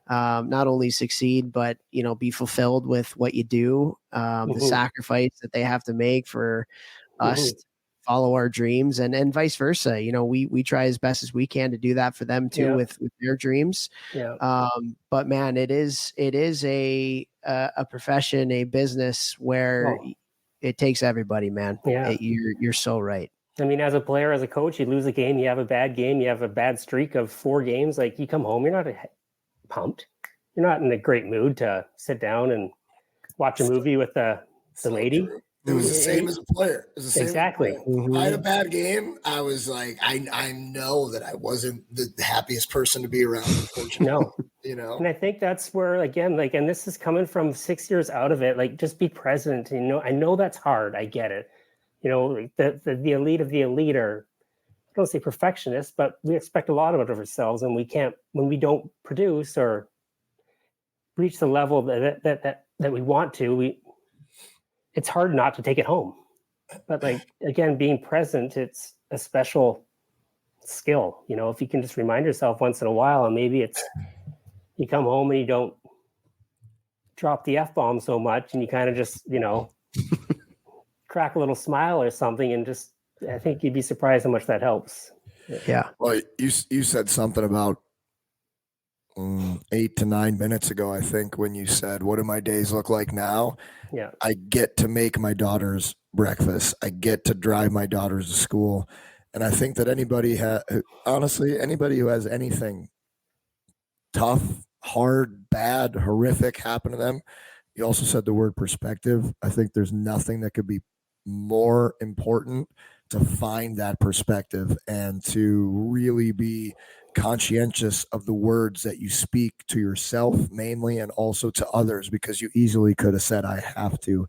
not only succeed, but, be fulfilled with what you do, the sacrifice that they have to make for us to follow our dreams, and vice versa. We try as best as we can to do that for them too, with their dreams. But man, it is a profession, a business where it takes everybody, man. You're so right. I mean, as a player, as a coach, you lose a game, you have a bad game, you have a bad streak of 4 games. Like, you come home, you're not pumped. You're not in a great mood to sit down and watch a movie with the lady. It was the same as a player. It was the same exactly. If I had a bad game, I was like, I know that I wasn't the happiest person to be around. No, And I think that's where, again, like, and this is coming from 6 years out of it. Like, just be present. I know that's hard. I get it. The elite of the elite are, I don't say perfectionists, but we expect a lot of ourselves, and we can't, when we don't produce or reach the level that we want to, it's hard not to take it home. But, like, again, being present, it's a special skill. If you can just remind yourself once in a while, and maybe it's, you come home and you don't drop the F-bomb so much, and you kind of just, crack a little smile or something, and just, I think you'd be surprised how much that helps. Yeah. Well, you said something about 8 to 9 minutes ago, I think, when you said, what do my days look like now? Yeah. I get to make my daughter's breakfast. I get to drive my daughters to school. And I think that anybody who has anything tough, hard, bad, horrific happen to them, You also said the word perspective. I think there's nothing that could be more important to find that perspective and to really be conscientious of the words that you speak to yourself mainly and also to others, because you easily could have said, I have to,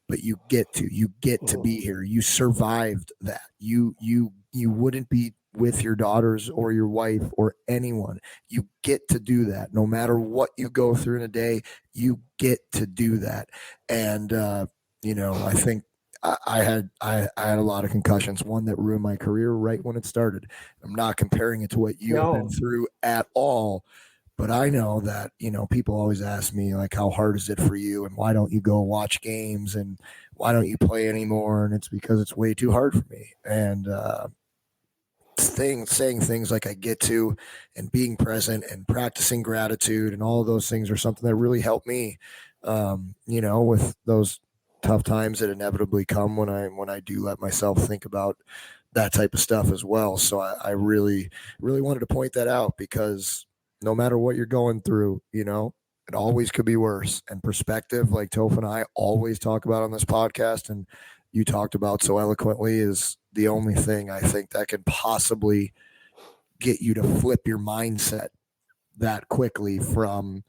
but you get to be here. You survived that. You wouldn't be with your daughters or your wife or anyone. You get to do that. No matter what you go through in a day, you get to do that. And, I think I had a lot of concussions, one that ruined my career right when it started. I'm not comparing it to what you've been through at all, but I know that, people always ask me, like, how hard is it for you? And why don't you go watch games? And why don't you play anymore? And it's because it's way too hard for me. And, saying things like I get to, and being present and practicing gratitude and all of those things are something that really helped me, with those tough times that inevitably come when I do let myself think about that type of stuff as well. So I really, really wanted to point that out, because no matter what you're going through, it always could be worse. And perspective, like Toph and I always talk about on this podcast, and you talked about so eloquently, is the only thing I think that can possibly get you to flip your mindset that quickly from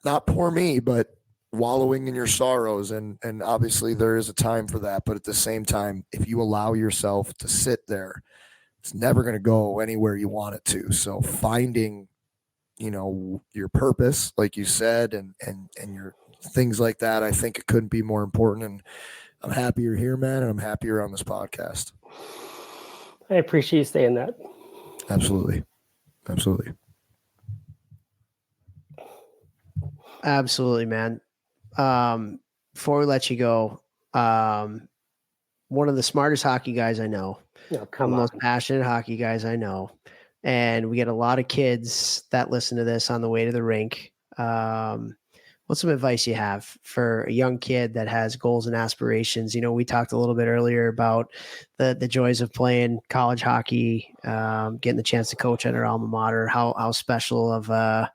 not poor me, but wallowing in your sorrows. And obviously there is a time for that. But at the same time, if you allow yourself to sit there, it's never going to go anywhere you want it to. So finding, your purpose, like you said, and your things like that, I think it couldn't be more important. And I'm happy you're here, man. And I'm happy you're on this podcast. I appreciate you saying that. Absolutely. Absolutely, man. Before we let you go, one of the smartest hockey guys I know, one of the most passionate hockey guys I know, and we get a lot of kids that listen to this on the way to the rink. What's some advice you have for a young kid that has goals and aspirations? We talked a little bit earlier about the joys of playing college hockey, getting the chance to coach at our alma mater, how special of an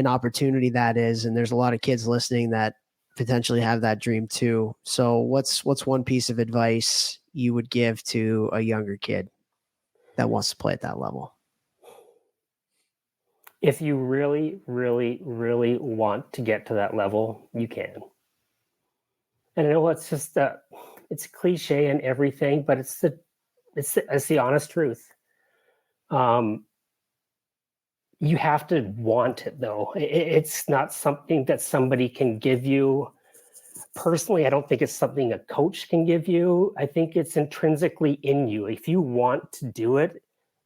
opportunity that is. And there's a lot of kids listening that potentially have that dream too. So what's one piece of advice you would give to a younger kid that wants to play at that level? If you really, really, really want to get to that level, you can. And I know it's just it's cliche and everything, but it's the honest truth. You have to want it, though. It's not something that somebody can give you. Personally, I don't think it's something a coach can give you. I think it's intrinsically in you. If you want to do it,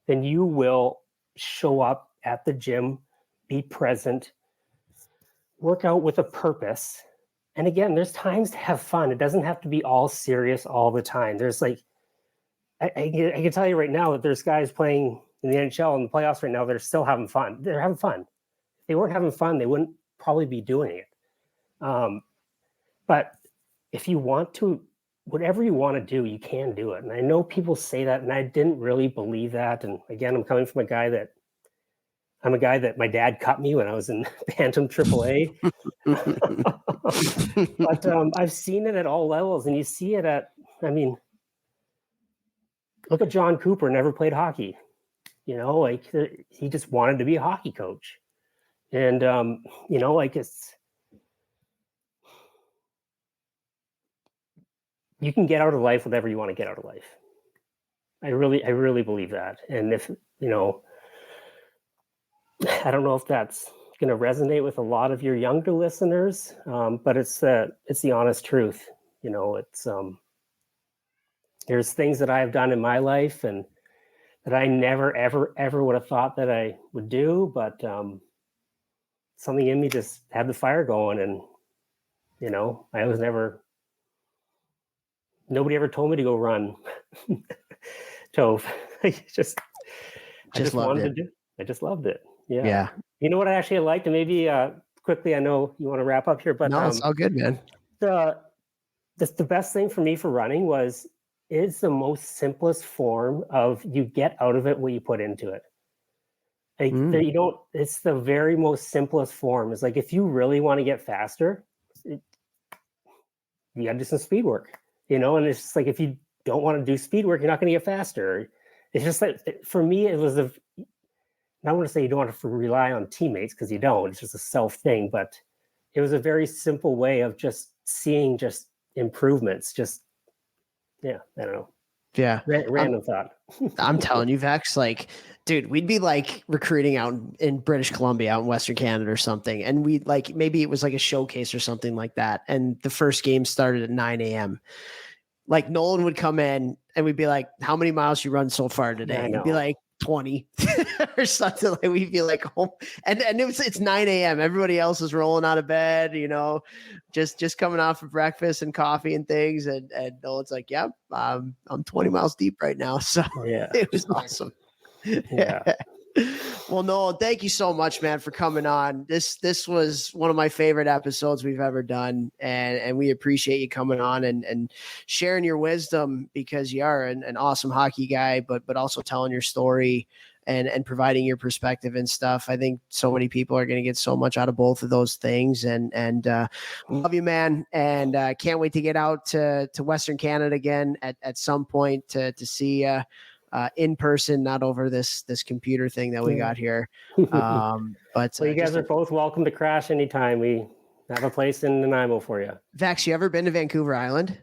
then you will show up at the gym, be present, work out with a purpose. And again, there's times to have fun. It doesn't have to be all serious all the time. There's I can tell you right now that there's guys playing in the NHL and the playoffs right now that are still having fun. They're having fun. If they weren't having fun, they wouldn't probably be doing it. But if you want to, whatever you want to do, you can do it. And I know people say that, and I didn't really believe that. And again, I'm coming from a guy that my dad cut me when I was in Bantam AAA. But I've seen it at all levels, and you see it look at John Cooper, never played hockey. He just wanted to be a hockey coach. And, you can get out of life whatever you want to get out of life. I really believe that. And if, I don't know if that's going to resonate with a lot of your younger listeners, but it's the honest truth. There's things that I've done in my life and that I never, ever would have thought that I would do, but something in me just had the fire going. And, I was nobody ever told me to go run. Toph. I just wanted to do. I just loved it. Yeah. You know what I actually liked, and maybe quickly, I know you want to wrap up here, but no, it's all good, man. The best thing for me for running was it's the most simplest form of you get out of it what you put into it. Like, you don't, it's the very most simplest form. It's like, if you really want to get faster, you got to do some speed work, and it's just like, if you don't want to do speed work, you're not going to get faster. It's just like, for me, it was I don't want to say you don't want to rely on teammates, because you don't, it's just a self thing, but it was a very simple way of just seeing just improvements. I don't know. Yeah. Random thought. I'm telling you, Vex, like, dude, we'd be like recruiting out in British Columbia, out in Western Canada or something. And we like, maybe it was like a showcase or something like that. And the first game started at 9 a.m. Like, Nolan would come in and we'd be like, how many miles you run so far today? He'd be like, 20 or something. Like, we'd be like home, and it's 9 a.m. Everybody else is rolling out of bed, just coming off of breakfast and coffee and things. And Nolan's like, yeah, I'm 20 miles deep right now. So yeah, it was awesome. Yeah. Well, Nolan, thank you so much, man, for coming on. This was one of my favorite episodes we've ever done, and we appreciate you coming on and sharing your wisdom, because you are an awesome hockey guy, but also telling your story and providing your perspective and stuff. I think so many people are going to get so much out of both of those things, and love you, man, and can't wait to get out to Western Canada again at some point to see you. In person, not over this computer thing that we got here. But you guys are both welcome to crash anytime. We have a place in Nanaimo for you. Vax, you ever been to Vancouver Island?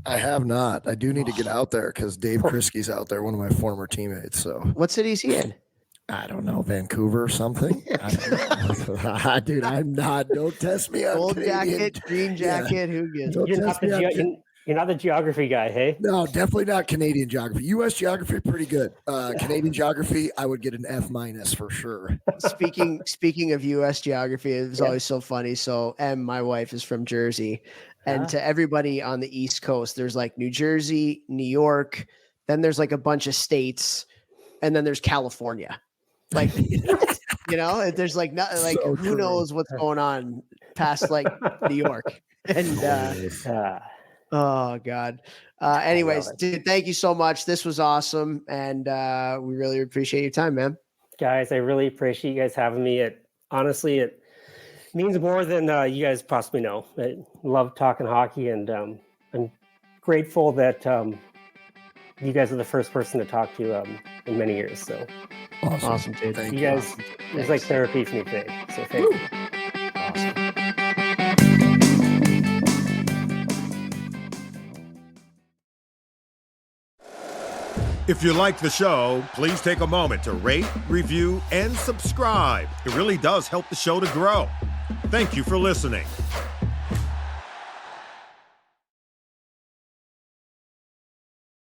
I have not. I do need to get out there because Dave Krisky's out there, one of my former teammates. So what city is he in? I don't know, Vancouver or something. Dude, I'm not. Don't test me on gold Canadian. Jacket, green jacket. Who gives? You're not the geography guy, hey? No, definitely not Canadian geography. U.S. geography, pretty good. Canadian geography, I would get an F- for sure. Speaking of U.S. geography, it was always so funny. So, my wife is from Jersey, and to everybody on the East Coast, there's like New Jersey, New York, then there's like a bunch of states, and then there's California. Like, there's like not like so who knows what's going on past like New York and. Oh God. Anyways, dude, thank you so much. This was awesome. And we really appreciate your time, man. Guys, I really appreciate you guys having me. It means more than you guys possibly know. I love talking hockey, and I'm grateful that you guys are the first person to talk to in many years. So awesome, dude. Thank you guys, it was like therapy for me today. So thank you. Awesome. If you like the show, please take a moment to rate, review, and subscribe. It really does help the show to grow. Thank you for listening.